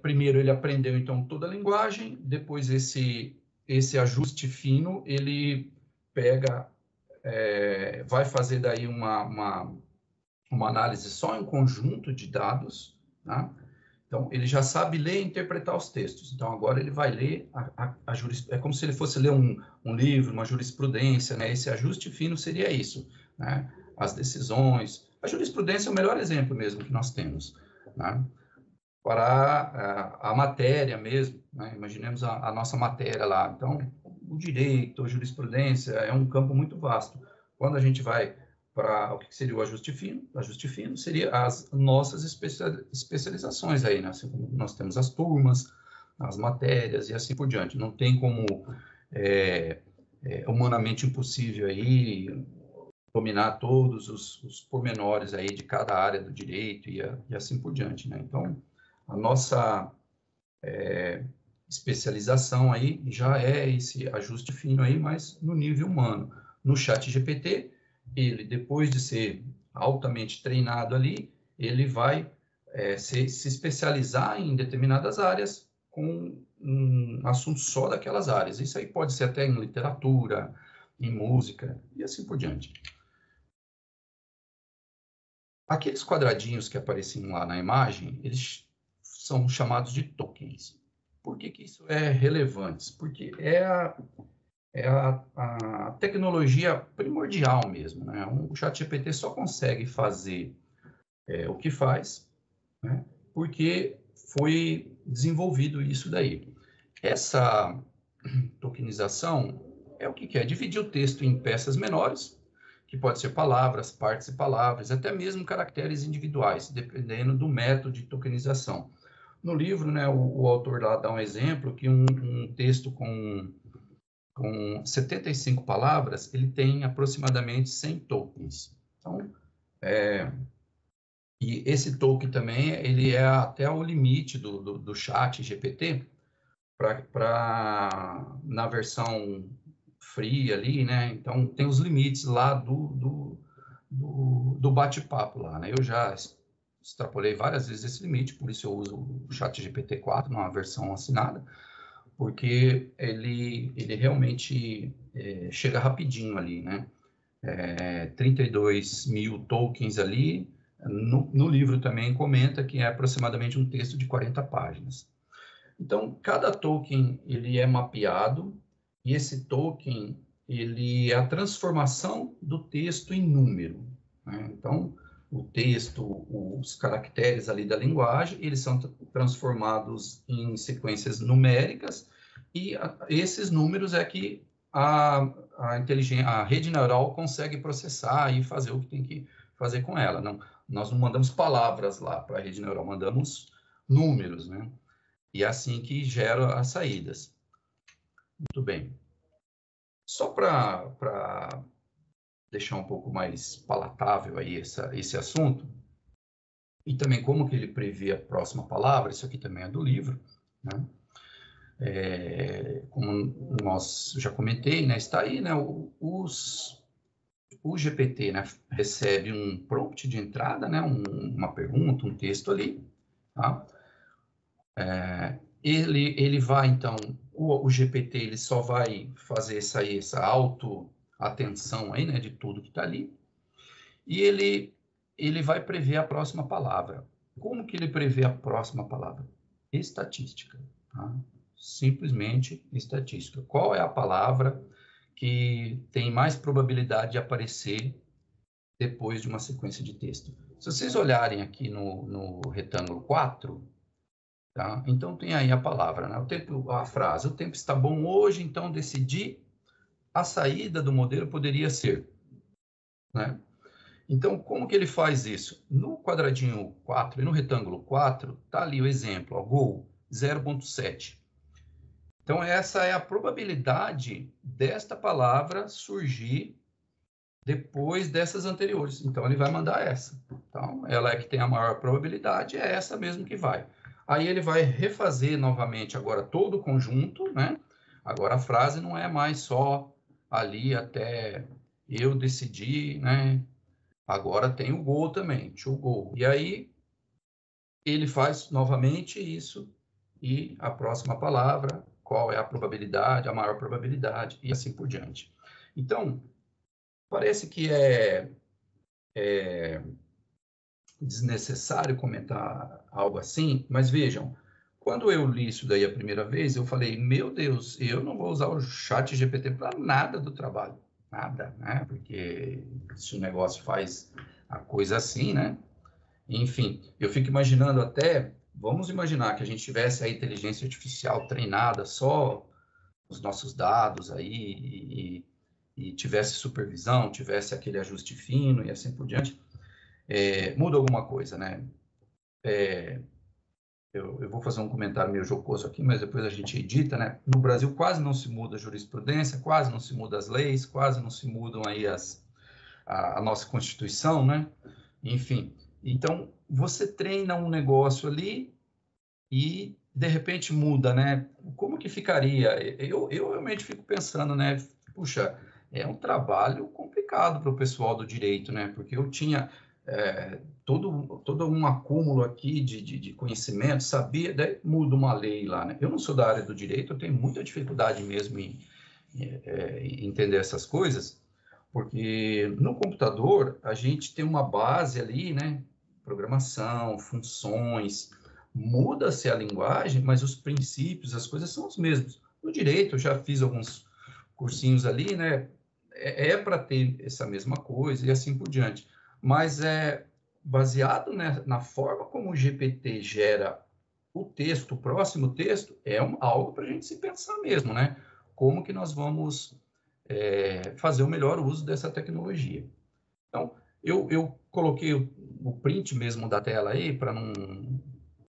Primeiro ele aprendeu então toda a linguagem, depois esse ajuste fino, ele pega, vai fazer daí uma análise só em um conjunto de dados, tá? Então, ele já sabe ler e interpretar os textos. Então, agora ele vai ler a jurisprudência. É como se ele fosse ler um livro, uma jurisprudência, né? Esse ajuste fino seria isso, né? As decisões. A jurisprudência é o melhor exemplo mesmo que nós temos, né? Para a matéria mesmo, né? Imaginemos a nossa matéria lá. Então, o direito, a jurisprudência é um campo muito vasto. Quando a gente vai para o que seria o ajuste fino. O ajuste fino seria as nossas especializações aí, né? Assim como nós temos as turmas, as matérias e assim por diante. Não tem como humanamente impossível aí dominar todos os pormenores aí de cada área do direito e assim por diante, né? Então, a nossa especialização aí já é esse ajuste fino aí, mas no nível humano. No ChatGPT, ele, depois de ser altamente treinado ali, ele vai se especializar em determinadas áreas com um assunto só daquelas áreas. Isso aí pode ser até em literatura, em música e assim por diante. Aqueles quadradinhos que apareciam lá na imagem, eles são chamados de tokens. Por que isso é relevante? Porque é a tecnologia primordial mesmo, né? O ChatGPT só consegue fazer o que faz, né? Porque foi desenvolvido isso daí. Essa tokenização é o que quer dividir o texto em peças menores, que pode ser palavras, partes e palavras, até mesmo caracteres individuais, dependendo do método de tokenização. No livro, né, o autor lá dá um exemplo que um texto com 75 palavras, ele tem aproximadamente 100 tokens. Então, e esse token também, ele é até o limite do chat GPT, na versão free ali, né? Então, tem os limites lá do bate-papo lá, né? Eu já extrapolei várias vezes esse limite, por isso eu uso o chat GPT 4, numa versão assinada, porque ele realmente chega rapidinho ali, né? 32 mil tokens ali. No livro também comenta que é aproximadamente um texto de 40 páginas. Então, cada token ele é mapeado e esse token ele é a transformação do texto em número, né? Então, o texto, os caracteres ali da linguagem, eles são transformados em sequências numéricas e esses números é que a rede neural consegue processar e fazer o que tem que fazer com ela. Nós não mandamos palavras lá para a rede neural, mandamos números, né? E é assim que gera as saídas. Muito bem. Só para deixar um pouco mais palatável aí esse assunto, e também como que ele prevê a próxima palavra, isso aqui também é do livro, né? Como nós já comentei, né, está aí, né, o GPT, né, recebe um prompt de entrada, né, uma pergunta, um texto ali, tá? Ele vai, então, o GPT ele só vai fazer essa atenção aí, né, de tudo que está ali, e ele vai prever a próxima palavra. Como que ele prevê a próxima palavra? Estatística. Tá? Simplesmente estatística. Qual é a palavra que tem mais probabilidade de aparecer depois de uma sequência de texto? Se vocês olharem aqui no retângulo 4, tá? Então tem aí a palavra, né? A frase, o tempo está bom hoje, então decidi, a saída do modelo poderia ser, né? Então, como que ele faz isso? No quadradinho 4 e no retângulo 4, está ali o exemplo, ó, Go 0,7. Então, essa é a probabilidade desta palavra surgir depois dessas anteriores. Então, ele vai mandar essa. Então, ela é que tem a maior probabilidade, é essa mesmo que vai. Aí ele vai refazer novamente agora todo o conjunto, né? Agora a frase não é mais só ali até eu decidi, né? Agora tem o go também, to go. E aí ele faz novamente isso e a próxima palavra, qual é a probabilidade, a maior probabilidade e assim por diante. Então, parece que é desnecessário comentar algo assim, mas vejam, quando eu li isso daí a primeira vez, eu falei, meu Deus, eu não vou usar o chat GPT para nada do trabalho, nada, né? Porque se o negócio faz a coisa assim, né? Enfim, eu fico imaginando até, vamos imaginar que a gente tivesse a inteligência artificial treinada só os nossos dados aí e tivesse supervisão, tivesse aquele ajuste fino e assim por diante, muda alguma coisa, né? Eu vou fazer um comentário meio jocoso aqui, mas depois a gente edita, né? No Brasil quase não se muda a jurisprudência, quase não se muda as leis, quase não se mudam aí a nossa Constituição, né? Enfim, então você treina um negócio ali e de repente muda, né? Como que ficaria? Eu realmente fico pensando, né? Puxa, é um trabalho complicado para o pessoal do direito, né? Porque eu tinha todo um acúmulo aqui de conhecimento, sabia, daí muda uma lei lá, né? Eu não sou da área do direito, eu tenho muita dificuldade mesmo em entender essas coisas, porque no computador a gente tem uma base ali, né? Programação, funções, muda-se a linguagem, mas os princípios, as coisas são os mesmos. No direito, eu já fiz alguns cursinhos ali, né? Para ter essa mesma coisa e assim por diante. Mas baseado, né, na forma como o GPT gera o texto, o próximo texto, algo para a gente se pensar mesmo, né? Como que nós vamos fazer o melhor uso dessa tecnologia. Então, eu coloquei o print mesmo da tela aí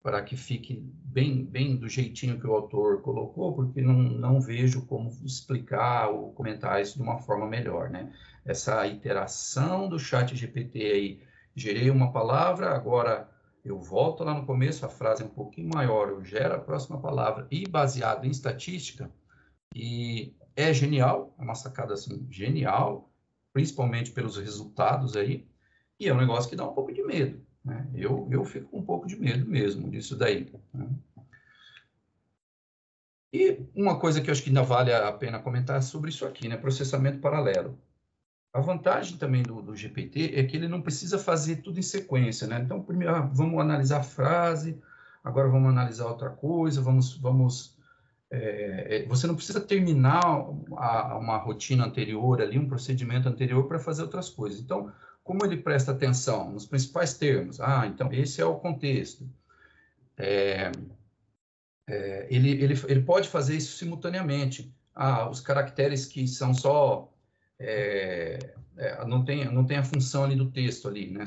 para que fique bem do jeitinho que o autor colocou, porque não vejo como explicar ou comentar isso de uma forma melhor, né? Essa iteração do chat GPT aí, gerei uma palavra, agora eu volto lá no começo, a frase é um pouquinho maior, eu gero a próxima palavra, e baseado em estatística, e é genial, é uma sacada assim, genial, principalmente pelos resultados aí, e é um negócio que dá um pouco de medo, né? Eu fico com um pouco de medo mesmo disso daí, né? E uma coisa que eu acho que ainda vale a pena comentar é sobre isso aqui, né? Processamento paralelo. A vantagem também do GPT é que ele não precisa fazer tudo em sequência, né? Então, primeiro, vamos analisar a frase, agora vamos analisar outra coisa, você não precisa terminar uma rotina anterior ali, um procedimento anterior para fazer outras coisas. Então, como ele presta atenção nos principais termos? Então, esse é o contexto. Ele pode fazer isso simultaneamente. Os caracteres que são só... não tem a função ali do texto ali, né?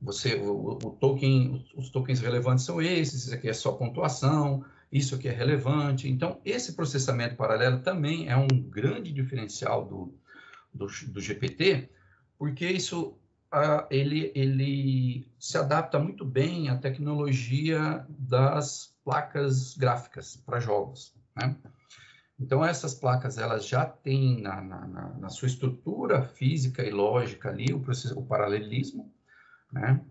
Os tokens relevantes são esses, isso aqui é só pontuação, isso aqui é relevante. Então, esse processamento paralelo também é um grande diferencial do GPT, porque ele se adapta muito bem à tecnologia das placas gráficas para jogos, né? Então, essas placas, elas já têm na sua estrutura física e lógica ali o paralelismo, né?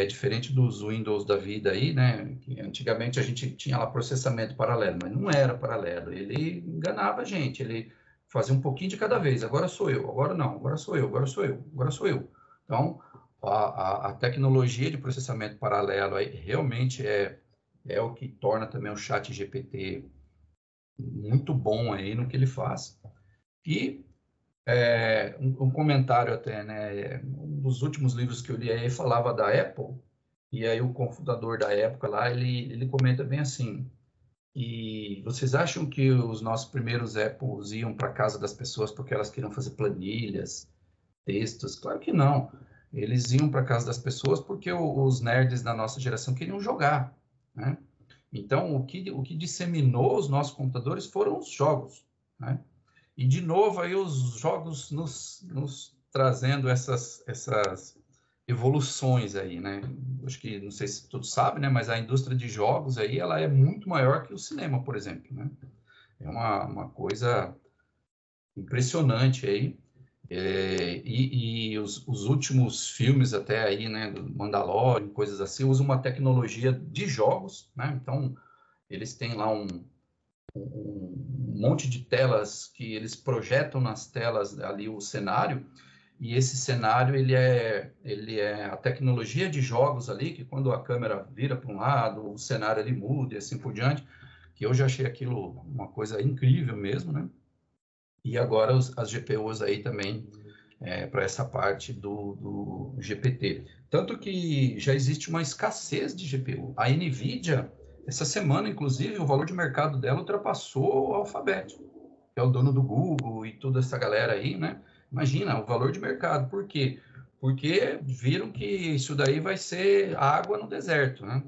Diferente dos Windows da vida aí, né? Que antigamente a gente tinha lá processamento paralelo, mas não era paralelo. Ele enganava a gente, ele fazer um pouquinho de cada vez. Agora sou eu, agora não, agora sou eu, agora sou eu, agora sou eu. Então, a tecnologia de processamento paralelo aí realmente é o que torna também o ChatGPT muito bom aí no que ele faz. E um comentário até, né? Um dos últimos livros que eu li aí falava da Apple, e aí o cofundador da época lá, ele comenta bem assim: e vocês acham que os nossos primeiros Apples iam para casa das pessoas porque elas queriam fazer planilhas, textos? Claro que não. Eles iam para casa das pessoas porque os nerds da nossa geração queriam jogar, né? Então, o que disseminou os nossos computadores foram os jogos, né? E, de novo, aí os jogos nos trazendo essas evoluções aí, né? Acho que, não sei se todos sabem, né? Mas a indústria de jogos aí, ela é muito maior que o cinema, por exemplo, né? É uma coisa impressionante aí. E os últimos filmes até aí, né? Do Mandalorian, coisas assim, usam uma tecnologia de jogos, né? Então, eles têm lá um monte de telas que eles projetam nas telas ali o cenário, e esse cenário ele é a tecnologia de jogos ali, que quando a câmera vira para um lado, o cenário ele muda e assim por diante, que eu já achei aquilo uma coisa incrível mesmo, né? E agora as GPUs aí também para essa parte do GPT. Tanto que já existe uma escassez de GPU. A NVIDIA, essa semana, inclusive, o valor de mercado dela ultrapassou o Alphabet, que é o dono do Google e toda essa galera aí, né? Imagina, o valor de mercado. Por quê? Porque viram que isso daí vai ser água no deserto, né?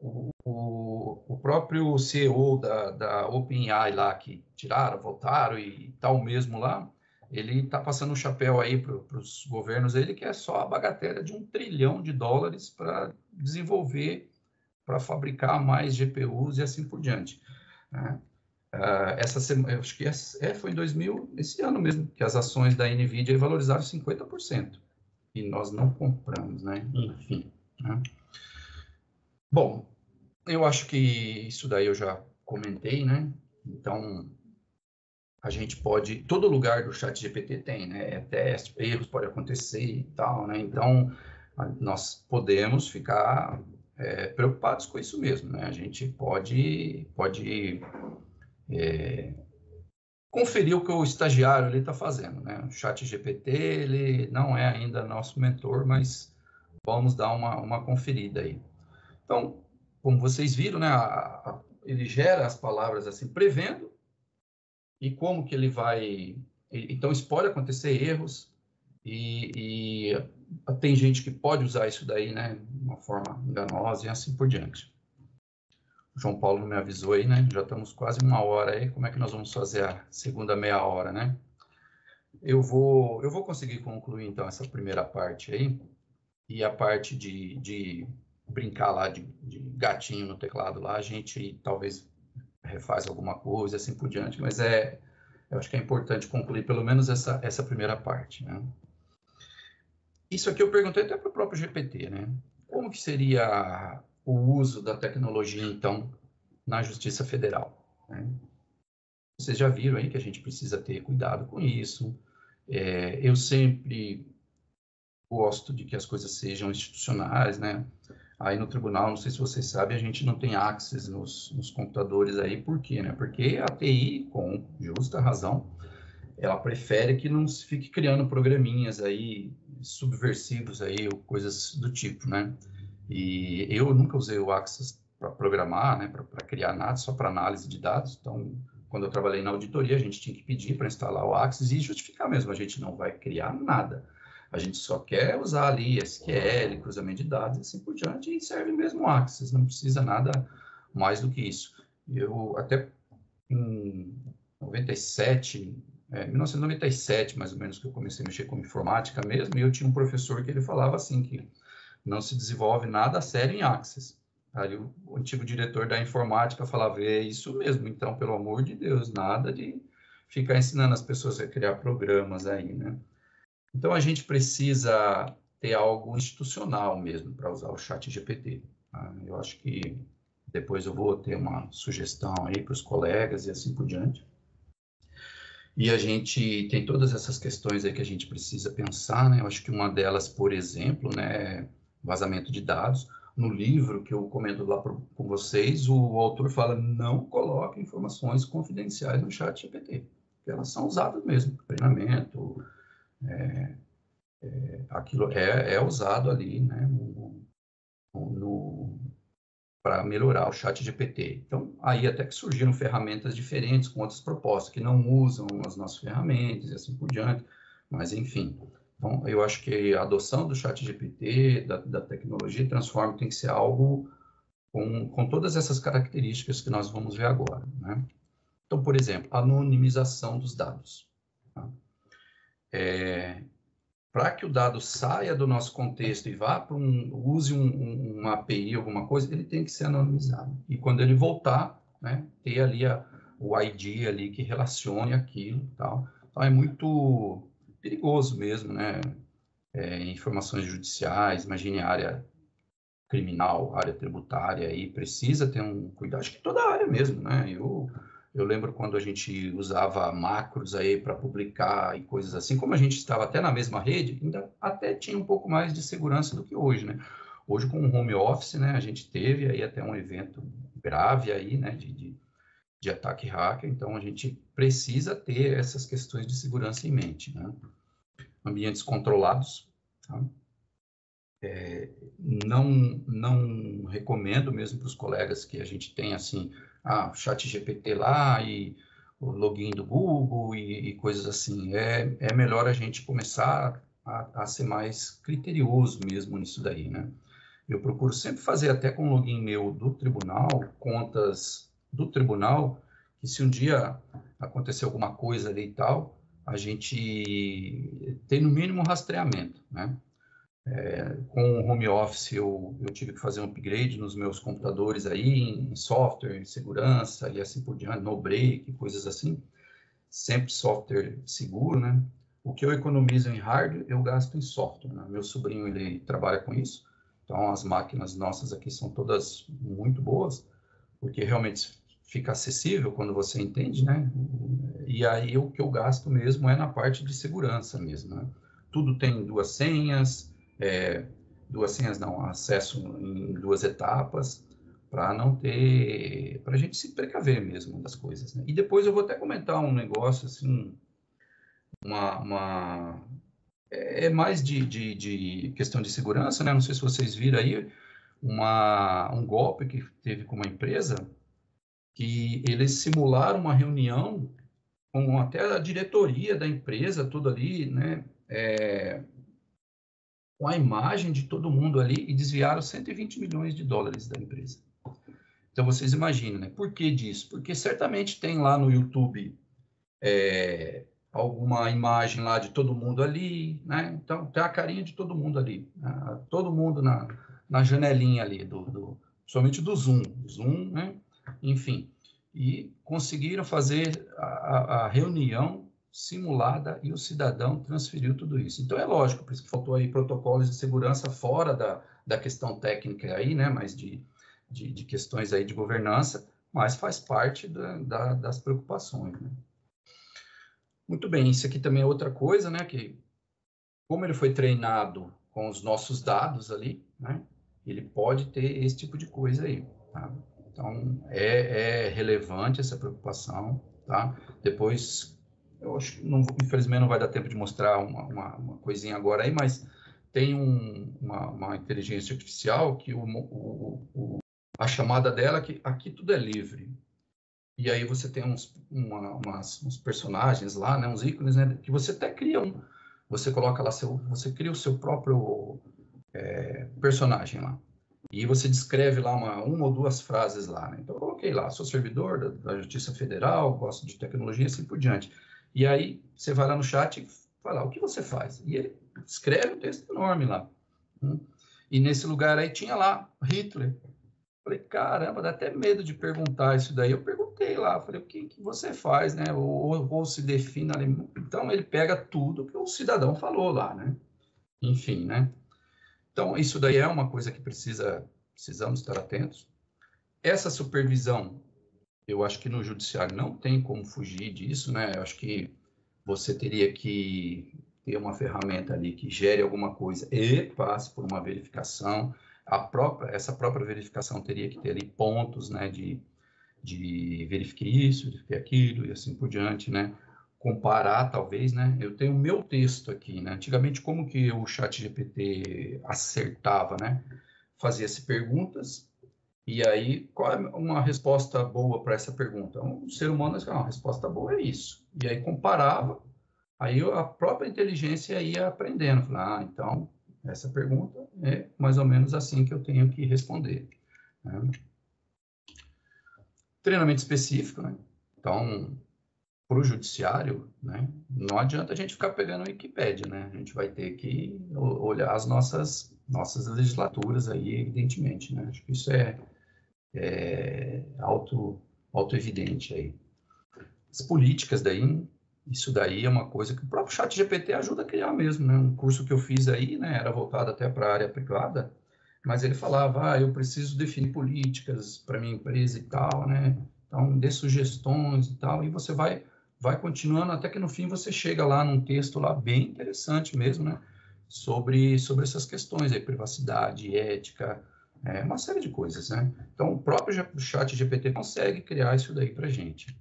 O próprio CEO da OpenAI lá, que tiraram, voltaram e tal mesmo lá, ele está passando um chapéu aí para os governos, ele que é só a bagatela de $1 trilhão para desenvolver, para fabricar mais GPUs e assim por diante, né? Essa semana, eu acho que foi em 2000, esse ano mesmo, que as ações da NVIDIA valorizaram 50%, e nós não compramos, né? Enfim, né? Bom, eu acho que isso daí eu já comentei, né? Então, a gente pode... Todo lugar do ChatGPT tem, né? Teste, erros podem acontecer e tal, né? Então, nós podemos ficar preocupados com isso mesmo, né? A gente pode conferir o que o estagiário está fazendo, né? O ChatGPT, ele não é ainda nosso mentor, mas vamos dar uma conferida aí. Então, como vocês viram, né, ele gera as palavras assim, prevendo, e como que ele vai... Então, isso pode acontecer erros, e tem gente que pode usar isso daí, né, de uma forma enganosa e assim por diante. O João Paulo me avisou aí, né, já estamos quase 1 hora aí, como é que nós vamos fazer a segunda meia hora, né? Eu vou conseguir concluir, então, essa primeira parte aí, e a parte de brincar lá de gatinho no teclado lá, a gente talvez refaz alguma coisa, assim por diante, mas eu acho que é importante concluir pelo menos essa primeira parte, né? Isso aqui eu perguntei até para o próprio GPT, né? Como que seria o uso da tecnologia, então, na Justiça Federal, né? Vocês já viram aí que a gente precisa ter cuidado com isso. Eu sempre gosto de que as coisas sejam institucionais, né? Aí no tribunal, não sei se vocês sabem, a gente não tem access nos computadores aí, por quê, né? Porque a TI, com justa razão, ela prefere que não se fique criando programinhas aí subversivos aí, ou coisas do tipo, né? E eu nunca usei o Access para programar, né? Para criar nada, só para análise de dados. Então, quando eu trabalhei na auditoria, a gente tinha que pedir para instalar o Access e justificar mesmo. A gente não vai criar nada. A gente só quer usar ali SQL, cruzamento de dados e assim por diante, e serve mesmo o Access, não precisa nada mais do que isso. Eu até em 1997, mais ou menos, que eu comecei a mexer com informática mesmo, e eu tinha um professor que ele falava assim, que não se desenvolve nada sério em Access. Aí o antigo diretor da informática falava, é isso mesmo, então, pelo amor de Deus, nada de ficar ensinando as pessoas a criar programas aí, né? Então, a gente precisa ter algo institucional mesmo para usar o ChatGPT. Tá? Eu acho que depois eu vou ter uma sugestão aí para os colegas e assim por diante. E a gente tem todas essas questões aí que a gente precisa pensar, né? Eu acho que uma delas, por exemplo, né, é vazamento de dados. No livro que eu comento lá com vocês, o autor fala, não coloque informações confidenciais no chat GPT, porque elas são usadas mesmo, treinamento, aquilo é usado ali, né, para melhorar o chat GPT. Então, aí até que surgiram ferramentas diferentes com outras propostas, que não usam as nossas ferramentas e assim por diante, mas enfim. Então, eu acho que a adoção do chat GPT, da tecnologia Transform, tem que ser algo com todas essas características que nós vamos ver agora, né? Então, por exemplo, anonimização dos dados. Tá? Para que o dado saia do nosso contexto e vá para use uma API, alguma coisa, ele tem que ser anonimizado. E quando ele voltar, né, ter ali o ID ali que relacione aquilo e tal. Então, é muito perigoso mesmo, né? Informações judiciais, imagine a área criminal, área tributária, aí precisa ter um cuidado, acho que toda a área mesmo, né? Eu lembro quando a gente usava macros aí para publicar e coisas assim, como a gente estava até na mesma rede, ainda até tinha um pouco mais de segurança do que hoje, né? Hoje, com o home office, né, a gente teve aí até um evento grave aí, né, de ataque hacker, então a gente precisa ter essas questões de segurança em mente, né? Ambientes controlados, tá? Não recomendo mesmo para os colegas que a gente tenha assim, chat GPT lá e o login do Google e coisas assim. É melhor a gente começar a ser mais criterioso mesmo nisso daí, né? Eu procuro sempre fazer até com o login meu do tribunal, contas do tribunal, que se um dia acontecer alguma coisa ali e tal, a gente tem no mínimo um rastreamento, né? Com o home office, eu tive que fazer um upgrade nos meus computadores aí, em software, em segurança e assim por diante, no break, coisas assim. Sempre software seguro, né? O que eu economizo em hardware, eu gasto em software, né? Meu sobrinho, ele trabalha com isso. Então, as máquinas nossas aqui são todas muito boas, porque realmente fica acessível quando você entende, né? E aí, o que eu gasto mesmo é na parte de segurança mesmo, né? Tudo tem duas senhas não, acesso em duas etapas, para não ter, para a gente se precaver mesmo das coisas, né? E depois eu vou até comentar um negócio, assim, mais de questão de segurança, né? Não sei se vocês viram aí, um golpe que teve com uma empresa, que eles simularam uma reunião com até a diretoria da empresa, tudo ali, né? Com a imagem de todo mundo ali e desviaram 120 milhões de dólares da empresa. Então, vocês imaginam, né? Por que disso? Porque certamente tem lá no YouTube alguma imagem lá de todo mundo ali, né? Então, tem a carinha de todo mundo ali, né? Todo mundo na janelinha ali, somente do Zoom, né? Enfim, e conseguiram fazer a reunião simulada e o cidadão transferiu tudo isso. Então, é lógico, por isso que faltou aí protocolos de segurança fora da questão técnica aí, né? Mas de questões aí de governança, mas faz parte das preocupações, né? Muito bem, isso aqui também é outra coisa, né? Que como ele foi treinado com os nossos dados ali, né? Ele pode ter esse tipo de coisa aí, tá? Então, é relevante essa preocupação, tá? Depois, eu acho que, infelizmente, não vai dar tempo de mostrar uma coisinha agora aí, mas tem uma inteligência artificial que a chamada dela que aqui tudo é livre. E aí você tem uns personagens lá, né, uns ícones, né, que você até cria você coloca lá você cria o seu próprio personagem lá. E você descreve lá uma ou duas frases lá, né? Então eu coloquei lá, sou servidor da Justiça Federal, gosto de tecnologia e assim por diante. E aí você vai lá no chat e fala, o que você faz? E ele escreve um texto enorme lá. E nesse lugar aí tinha lá Hitler. Falei, caramba, dá até medo de perguntar isso daí. Eu perguntei lá, falei, o que você faz, né? Ou se define ali. Então, ele pega tudo que o cidadão falou lá, né? Enfim, né? Então, isso daí é uma coisa que precisamos estar atentos. Essa supervisão, eu acho que no judiciário não tem como fugir disso, né? Eu acho que você teria que ter uma ferramenta ali que gere alguma coisa e passe por uma verificação. Essa própria verificação teria que ter ali pontos, né, de verifique isso, verifique aquilo e assim por diante, né? Comparar, talvez, né? Eu tenho o meu texto aqui, né? Antigamente, como que o ChatGPT acertava, né? Fazia-se perguntas e aí, qual é uma resposta boa para essa pergunta? Um ser humano, a resposta boa é isso. E aí comparava, aí a própria inteligência ia aprendendo. Falar, então, essa pergunta é mais ou menos assim que eu tenho que responder, né? Treinamento específico, né? Então, para o judiciário, né, não adianta a gente ficar pegando a Wikipédia, né? A gente vai ter que olhar as nossas legislaturas aí, evidentemente, né? Acho que isso é auto-evidente aí. As políticas daí, isso daí é uma coisa que o próprio ChatGPT ajuda a criar mesmo, né? Um curso que eu fiz aí, né, era voltado até para a área privada, mas ele falava, eu preciso definir políticas para minha empresa e tal, né? Então, dê sugestões e tal, e você vai continuando até que no fim você chega lá num texto lá bem interessante mesmo, né? Sobre essas questões aí, privacidade, ética, uma série de coisas, né? Então, o próprio ChatGPT consegue criar isso daí para a gente.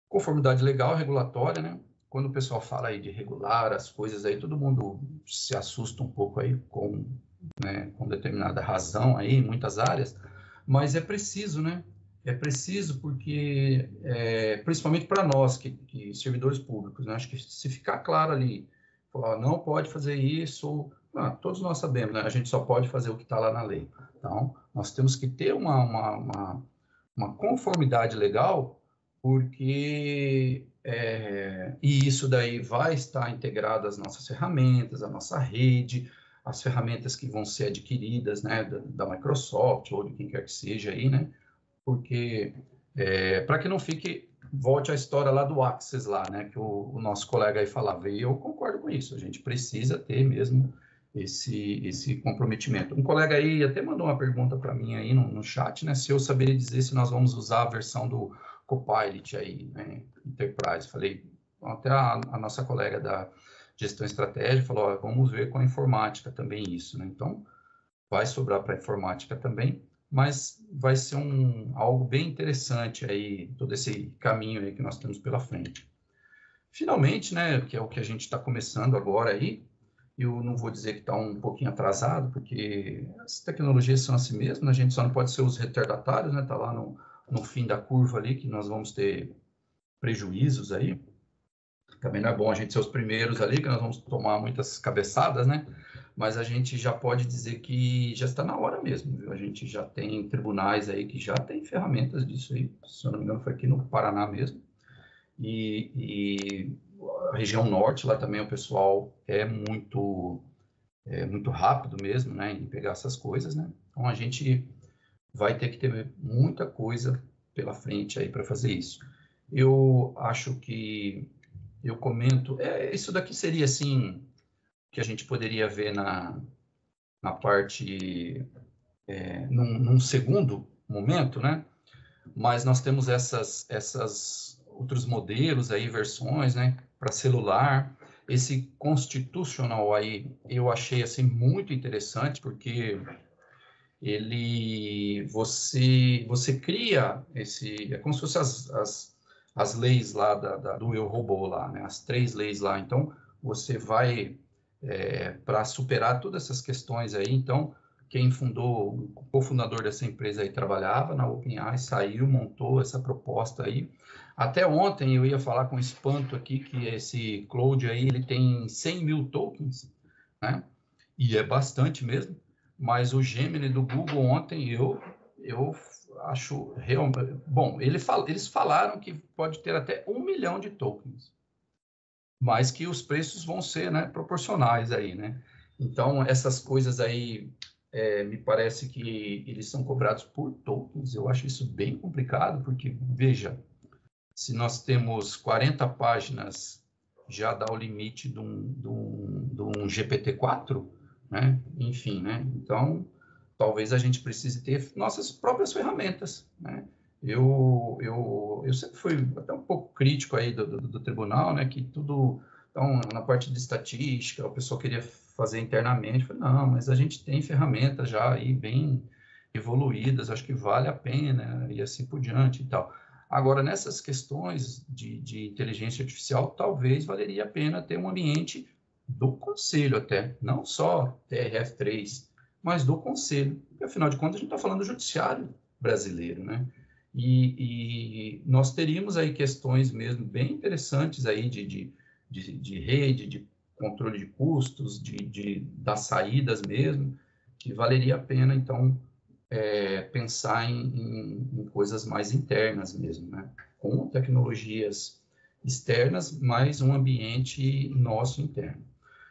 Conformidade legal, regulatória, né? Quando o pessoal fala aí de regular as coisas aí, todo mundo se assusta um pouco aí com determinada razão aí em muitas áreas, mas é preciso, né? É preciso porque, principalmente para nós, que servidores públicos, né? Acho que se ficar claro ali, falar, não pode fazer isso, todos nós sabemos, né? A gente só pode fazer o que está lá na lei. Então, nós temos que ter uma conformidade legal, porque e isso daí vai estar integrado às nossas ferramentas, à nossa rede, as ferramentas que vão ser adquiridas, né, da Microsoft ou de quem quer que seja aí, né, porque para que não fique, volte à história lá do Access lá, né, que o nosso colega aí falava, e eu concordo com isso, a gente precisa ter mesmo esse comprometimento. Um colega aí até mandou uma pergunta para mim aí no chat, né, se eu saberia dizer se nós vamos usar a versão do Copilot aí, né, Enterprise. Falei, até a nossa colega da gestão estratégica falou, vamos ver com a informática também isso, né? Então, vai sobrar para a informática também, mas vai ser algo bem interessante aí, todo esse caminho aí que nós temos pela frente. Finalmente, né, que é o que a gente está começando agora aí, eu não vou dizer que está um pouquinho atrasado, porque as tecnologias são assim mesmo, né? A gente só não pode ser os retardatários, né? Está lá no fim da curva ali que nós vamos ter prejuízos aí. Também não é bom a gente ser os primeiros ali, que nós vamos tomar muitas cabeçadas, né? Mas a gente já pode dizer que já está na hora mesmo, viu? A gente já tem tribunais aí que já tem ferramentas disso aí, se eu não me engano foi aqui no Paraná mesmo. E a região norte, lá também o pessoal é muito rápido mesmo, né, em pegar essas coisas, né? Então a gente vai ter que ter muita coisa pela frente aí para fazer isso. Eu acho que eu comento, isso daqui seria assim que a gente poderia ver na parte num segundo momento, né? Mas nós temos essas outros modelos aí, versões, né, para celular. Esse Constitutional aí, eu achei assim muito interessante, porque você cria é como se fossem as leis lá do Eu Robô lá, né, as 3 leis lá. Então, você vai, para superar todas essas questões aí, então, quem fundou, o cofundador dessa empresa aí trabalhava na OpenAI, saiu, montou essa proposta aí. Até ontem eu ia falar com espanto aqui que esse Claude aí, ele tem 100 mil tokens, né? E é bastante mesmo, mas o Gemini do Google ontem eu acho realmente... Bom, eles falaram que pode ter até 1 milhão de tokens, mas que os preços vão ser, né, proporcionais aí, né? Então, essas coisas aí, me parece que eles são cobrados por tokens. Eu acho isso bem complicado, porque, veja, se nós temos 40 páginas, já dá o limite de um GPT-4, né? Enfim, né? Então, talvez a gente precise ter nossas próprias ferramentas, né? Eu sempre fui até um pouco crítico aí do tribunal, né, que tudo, então, na parte de estatística, o pessoal queria fazer internamente, eu falei, não, mas a gente tem ferramentas já aí bem evoluídas, acho que vale a pena, e assim por diante e tal. Agora, nessas questões de inteligência artificial, talvez valeria a pena ter um ambiente do conselho até, não só TRF3, mas do conselho, porque afinal de contas a gente está falando do judiciário brasileiro, né? E nós teríamos aí questões mesmo bem interessantes aí de rede, de controle de custos, das saídas mesmo, que valeria a pena, então, pensar em coisas mais internas mesmo, né? Com tecnologias externas, mas um ambiente nosso interno.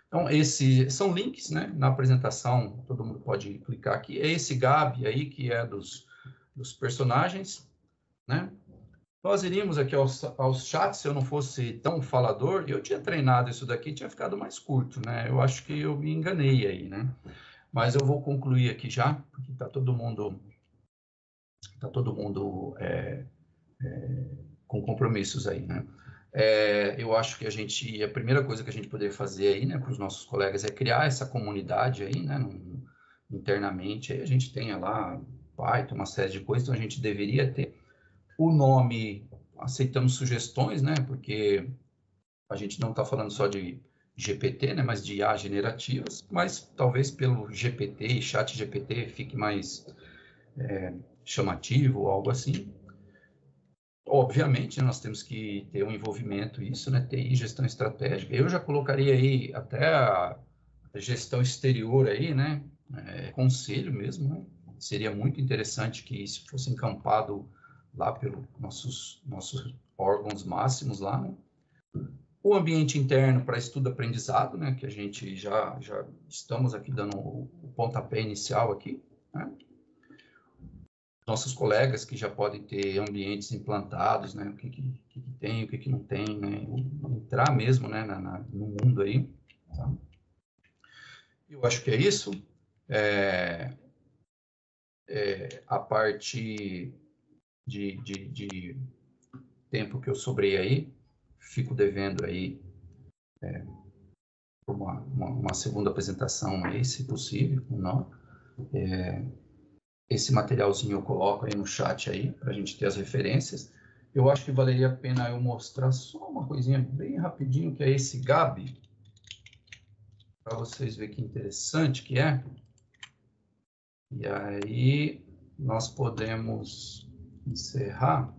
Então, esses são links, né? Na apresentação, todo mundo pode clicar aqui. É esse Gabi aí, que é dos personagens, né? Nós iríamos aqui aos chats, se eu não fosse tão falador, eu tinha treinado isso daqui, tinha ficado mais curto, né? Eu acho que eu me enganei aí, né? Mas eu vou concluir aqui já, porque está todo mundo com compromissos aí, né? Eu acho que a primeira coisa que a gente poderia fazer aí, né, para os nossos colegas é criar essa comunidade aí, né, internamente. Aí a gente tem lá Python, uma série de coisas, então a gente deveria ter o nome, aceitamos sugestões, né, porque a gente não está falando só de GPT, né, mas de IA generativas, mas talvez pelo GPT e chat GPT fique mais chamativo ou algo assim. Obviamente, nós temos que ter um envolvimento isso, né? TI, gestão estratégica. Eu já colocaria aí até a gestão exterior aí, né? Conselho mesmo, né? Seria muito interessante que isso fosse encampado lá pelos nossos órgãos máximos lá, né? O ambiente interno para estudo-aprendizado, né? Que a gente já estamos aqui dando o pontapé inicial aqui, né? Nossos colegas que já podem ter ambientes implantados, né? O que tem, o que não tem, né? Entrar mesmo, né? No mundo aí. Tá? Eu acho que é isso. A parte de tempo que eu sobrei aí, fico devendo aí uma segunda apresentação aí, se possível, ou não. Esse materialzinho eu coloco aí no chat aí, para a gente ter as referências. Eu acho que valeria a pena eu mostrar só uma coisinha bem rapidinho, que é esse Gabi, para vocês verem que interessante que é. E aí nós podemos encerrar,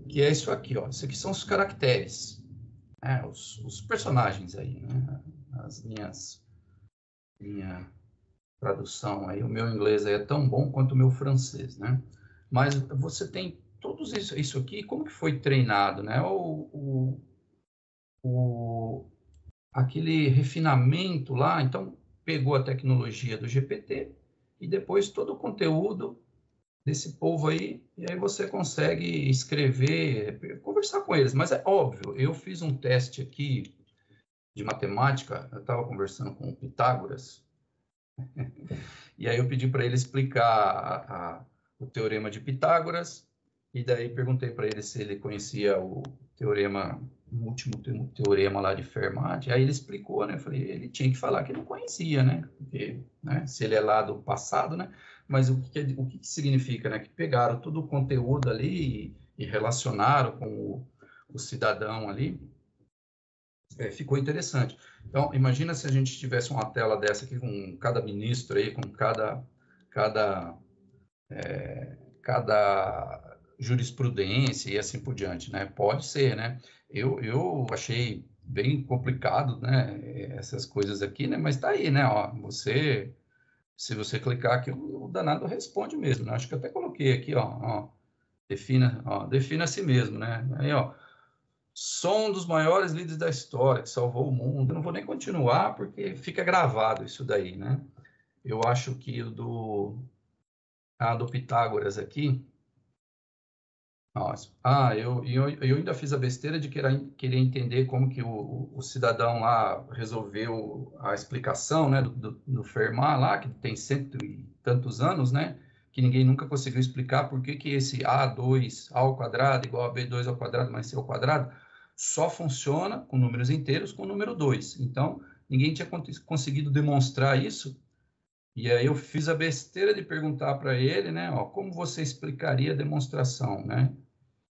que é isso aqui, ó. Isso aqui são os caracteres, né? Os personagens aí, né? Minha tradução aí, o meu inglês aí é tão bom quanto o meu francês, né? Mas você tem tudo isso aqui, como que foi treinado, né? Aquele refinamento lá, então pegou a tecnologia do GPT e depois todo o conteúdo desse povo aí, e aí você consegue escrever, conversar com eles. Mas é óbvio, eu fiz um teste aqui de matemática, eu estava conversando com o Pitágoras, e aí eu pedi para ele explicar o teorema de Pitágoras, e daí perguntei para ele se ele conhecia o último teorema lá de Fermat, aí ele explicou, né? Eu falei, ele tinha que falar que não conhecia, né? Porque, né? Se ele é lá do passado, né? Mas o que significa, né? Que pegaram todo o conteúdo ali e relacionaram com o cidadão ali, ficou interessante. Então, imagina se a gente tivesse uma tela dessa aqui com cada ministro aí, com cada jurisprudência e assim por diante, né? Pode ser, né? Eu achei bem complicado, né? Essas coisas aqui, né? Mas tá aí, né? Ó, se você clicar aqui, o danado responde mesmo, né? Acho que eu até coloquei aqui, ó, defina a si mesmo, né? Aí, ó, sou um dos maiores líderes da história que salvou o mundo. Eu não vou nem continuar porque fica gravado isso daí, né? Eu acho que o do Pitágoras aqui. Nossa. Eu ainda fiz a besteira de querer entender como que o cidadão lá resolveu a explicação, né, do Fermat lá, que tem cento e tantos anos, né, que ninguém nunca conseguiu explicar por que esse A2 ao quadrado igual a B2 ao quadrado mais C ao quadrado só funciona com números inteiros com o número 2. Então, ninguém tinha conseguido demonstrar isso. E aí eu fiz a besteira de perguntar para ele, né, ó, como você explicaria a demonstração, né?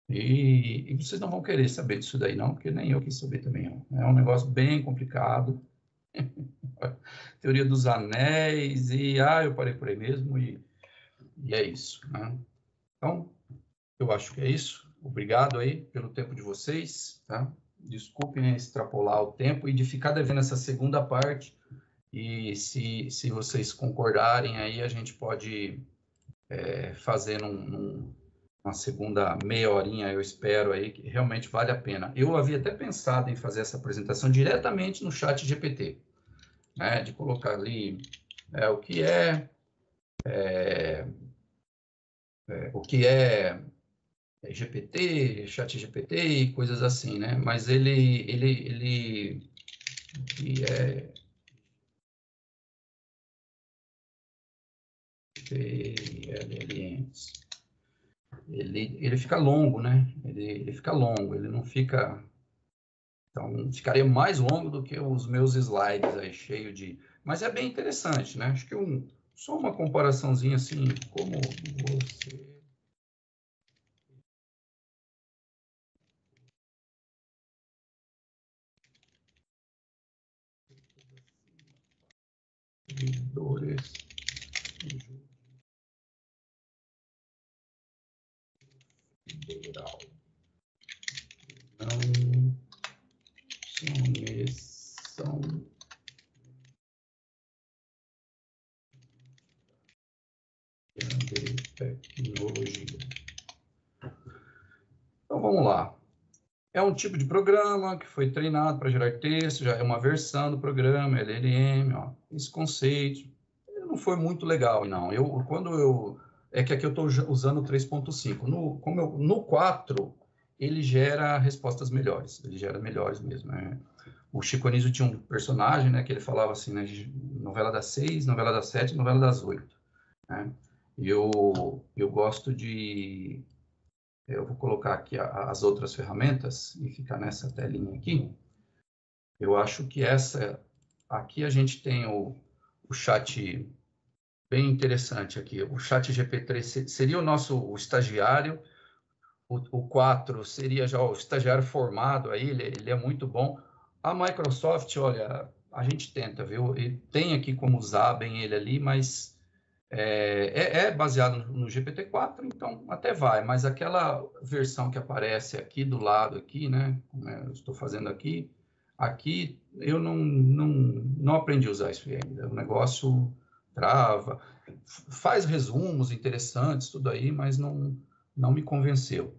E vocês não vão querer saber disso daí, não, porque nem eu quis saber também. Ó. É um negócio bem complicado. Teoria dos anéis, eu parei por aí mesmo, e é isso, né? Então, eu acho que é isso. Obrigado aí pelo tempo de vocês, tá? Desculpem extrapolar o tempo e de ficar devendo essa segunda parte. E se vocês concordarem, aí a gente pode fazer uma segunda meia horinha, eu espero aí, que realmente vale a pena. Eu havia até pensado em fazer essa apresentação diretamente no chat GPT, né? De colocar ali o que o que é GPT, chat GPT e coisas assim, né? Mas ele é LLMs. Ele fica longo, né? Ele fica longo, ele não fica... Então, ficaria mais longo do que os meus slides aí, cheio de... Mas é bem interessante, né? Acho que só uma comparaçãozinha assim, como você... Servidores federal. Não são de tecnologia. Então, vamos lá. É um tipo de programa que foi treinado para gerar texto, já é uma versão do programa, LLM, ó. Esse conceito não foi muito legal, não. É que aqui eu estou usando o 3.5. No 4, ele gera respostas melhores, ele gera melhores mesmo, né? O Chico Anísio tinha um personagem, né, que ele falava assim, né, novela das 6, novela das 7, novela das 8, né? E eu gosto de... Eu vou colocar aqui as outras ferramentas e ficar nessa telinha aqui. Eu acho que aqui a gente tem o chat bem interessante aqui. O chat GPT seria o estagiário, o 4 seria já o estagiário formado, aí ele é muito bom. A Microsoft, olha, a gente tenta, viu? Ele tem aqui como usar bem ele ali, mas é baseado no GPT-4, então até vai, mas aquela versão que aparece aqui do lado, aqui, né, como eu estou fazendo aqui eu não aprendi a usar isso ainda, o negócio trava, faz resumos interessantes, tudo aí, mas não me convenceu.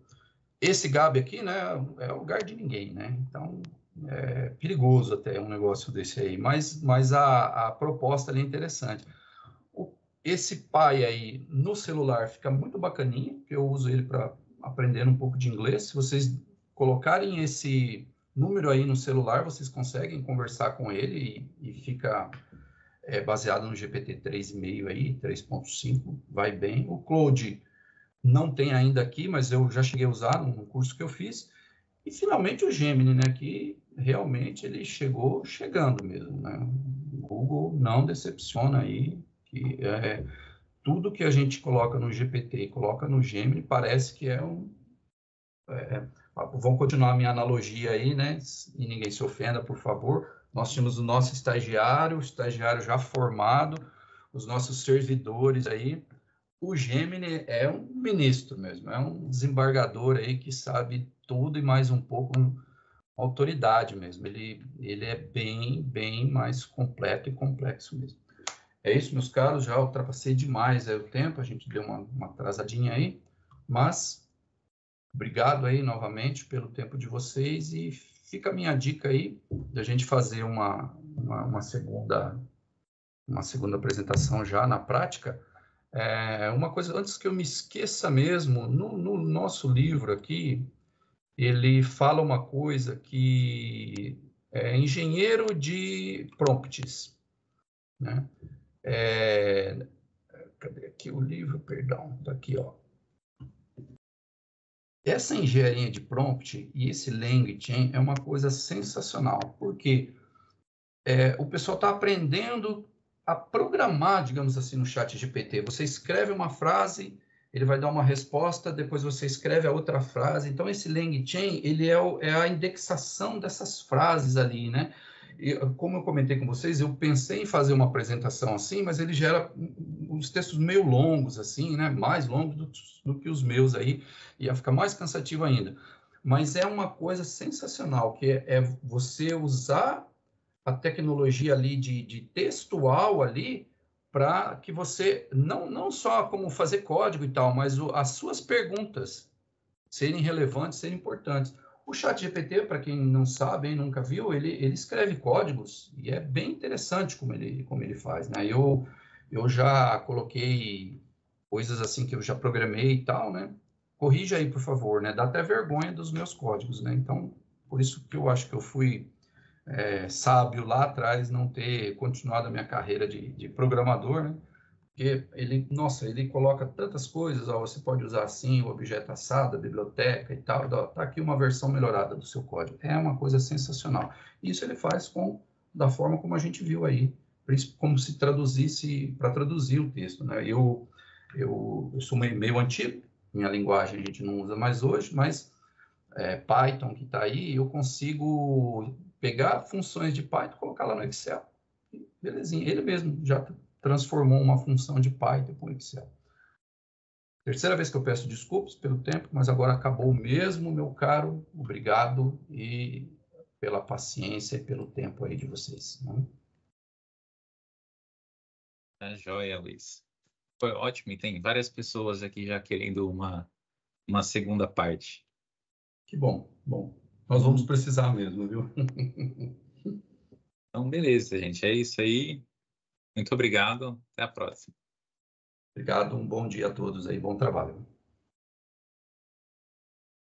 Esse Gabi aqui, né, é o lugar de ninguém, né, então é perigoso até um negócio desse aí, mas a proposta ali é interessante. Esse pai aí no celular fica muito bacaninha, porque eu uso ele para aprender um pouco de inglês. Se vocês colocarem esse número aí no celular, vocês conseguem conversar com ele e fica baseado no GPT 3,5 aí, 3.5, vai bem. O Claude não tem ainda aqui, mas eu já cheguei a usar no curso que eu fiz. E finalmente o Gemini, né, que realmente ele chegando mesmo, né? O Google não decepciona aí, que tudo que a gente coloca no GPT e coloca no Gemini parece que vamos continuar a minha analogia aí, né? E ninguém se ofenda, por favor. Nós tínhamos o nosso estagiário já formado, os nossos servidores aí. O Gemini é um ministro mesmo, é um desembargador aí que sabe tudo e mais um pouco, autoridade mesmo. Ele é bem mais completo e complexo mesmo. É isso, meus caros, já ultrapassei demais o tempo, a gente deu uma atrasadinha aí, mas obrigado aí novamente pelo tempo de vocês e fica a minha dica aí da gente fazer uma segunda apresentação já na prática. Uma coisa, antes que eu me esqueça mesmo, no nosso livro aqui, ele fala uma coisa que é engenheiro de prompts, né? Cadê aqui o livro? Perdão, tá aqui, ó. Essa engenharia de prompt e esse LangChain é uma coisa sensacional, porque o pessoal está aprendendo a programar, digamos assim, no chat GPT. Você escreve uma frase, ele vai dar uma resposta, depois você escreve a outra frase. Então, esse LangChain, ele é a indexação dessas frases ali, né? E, como eu comentei com vocês, eu pensei em fazer uma apresentação assim, mas ele gera uns textos meio longos, assim, né? Mais longos do que os meus aí, ia ficar mais cansativo ainda. Mas é uma coisa sensacional, que é você usar a tecnologia ali de textual ali para que você, não só como fazer código e tal, mas as suas perguntas serem relevantes, serem importantes. O chat GPT, para quem não sabe, nunca viu, ele escreve códigos e é bem interessante como ele faz, né? Eu já coloquei coisas assim que eu já programei e tal, né? Corrija aí, por favor, né? Dá até vergonha dos meus códigos, né? Então, por isso que eu acho que eu fui sábio lá atrás não ter continuado a minha carreira de programador, né? Porque ele coloca tantas coisas, ó, você pode usar assim, o objeto assado, a biblioteca e tal, tá aqui uma versão melhorada do seu código. É uma coisa sensacional. Isso ele faz da forma como a gente viu aí, como se traduzisse, para traduzir o texto, né? Eu sou meio antigo, minha linguagem a gente não usa mais hoje, mas Python que está aí, eu consigo pegar funções de Python e colocar lá no Excel. Belezinha, ele mesmo já transformou uma função de Python com Excel. Terceira vez que eu peço desculpas pelo tempo, mas agora acabou mesmo, meu caro. Obrigado e pela paciência e pelo tempo aí de vocês. Né? Tá joia, Luiz. Foi ótimo, e tem várias pessoas aqui já querendo uma segunda parte. Que bom, bom. Nós vamos precisar mesmo, viu? Então, beleza, gente. É isso aí. Muito obrigado. Até a próxima. Obrigado, um bom dia a todos aí, bom trabalho.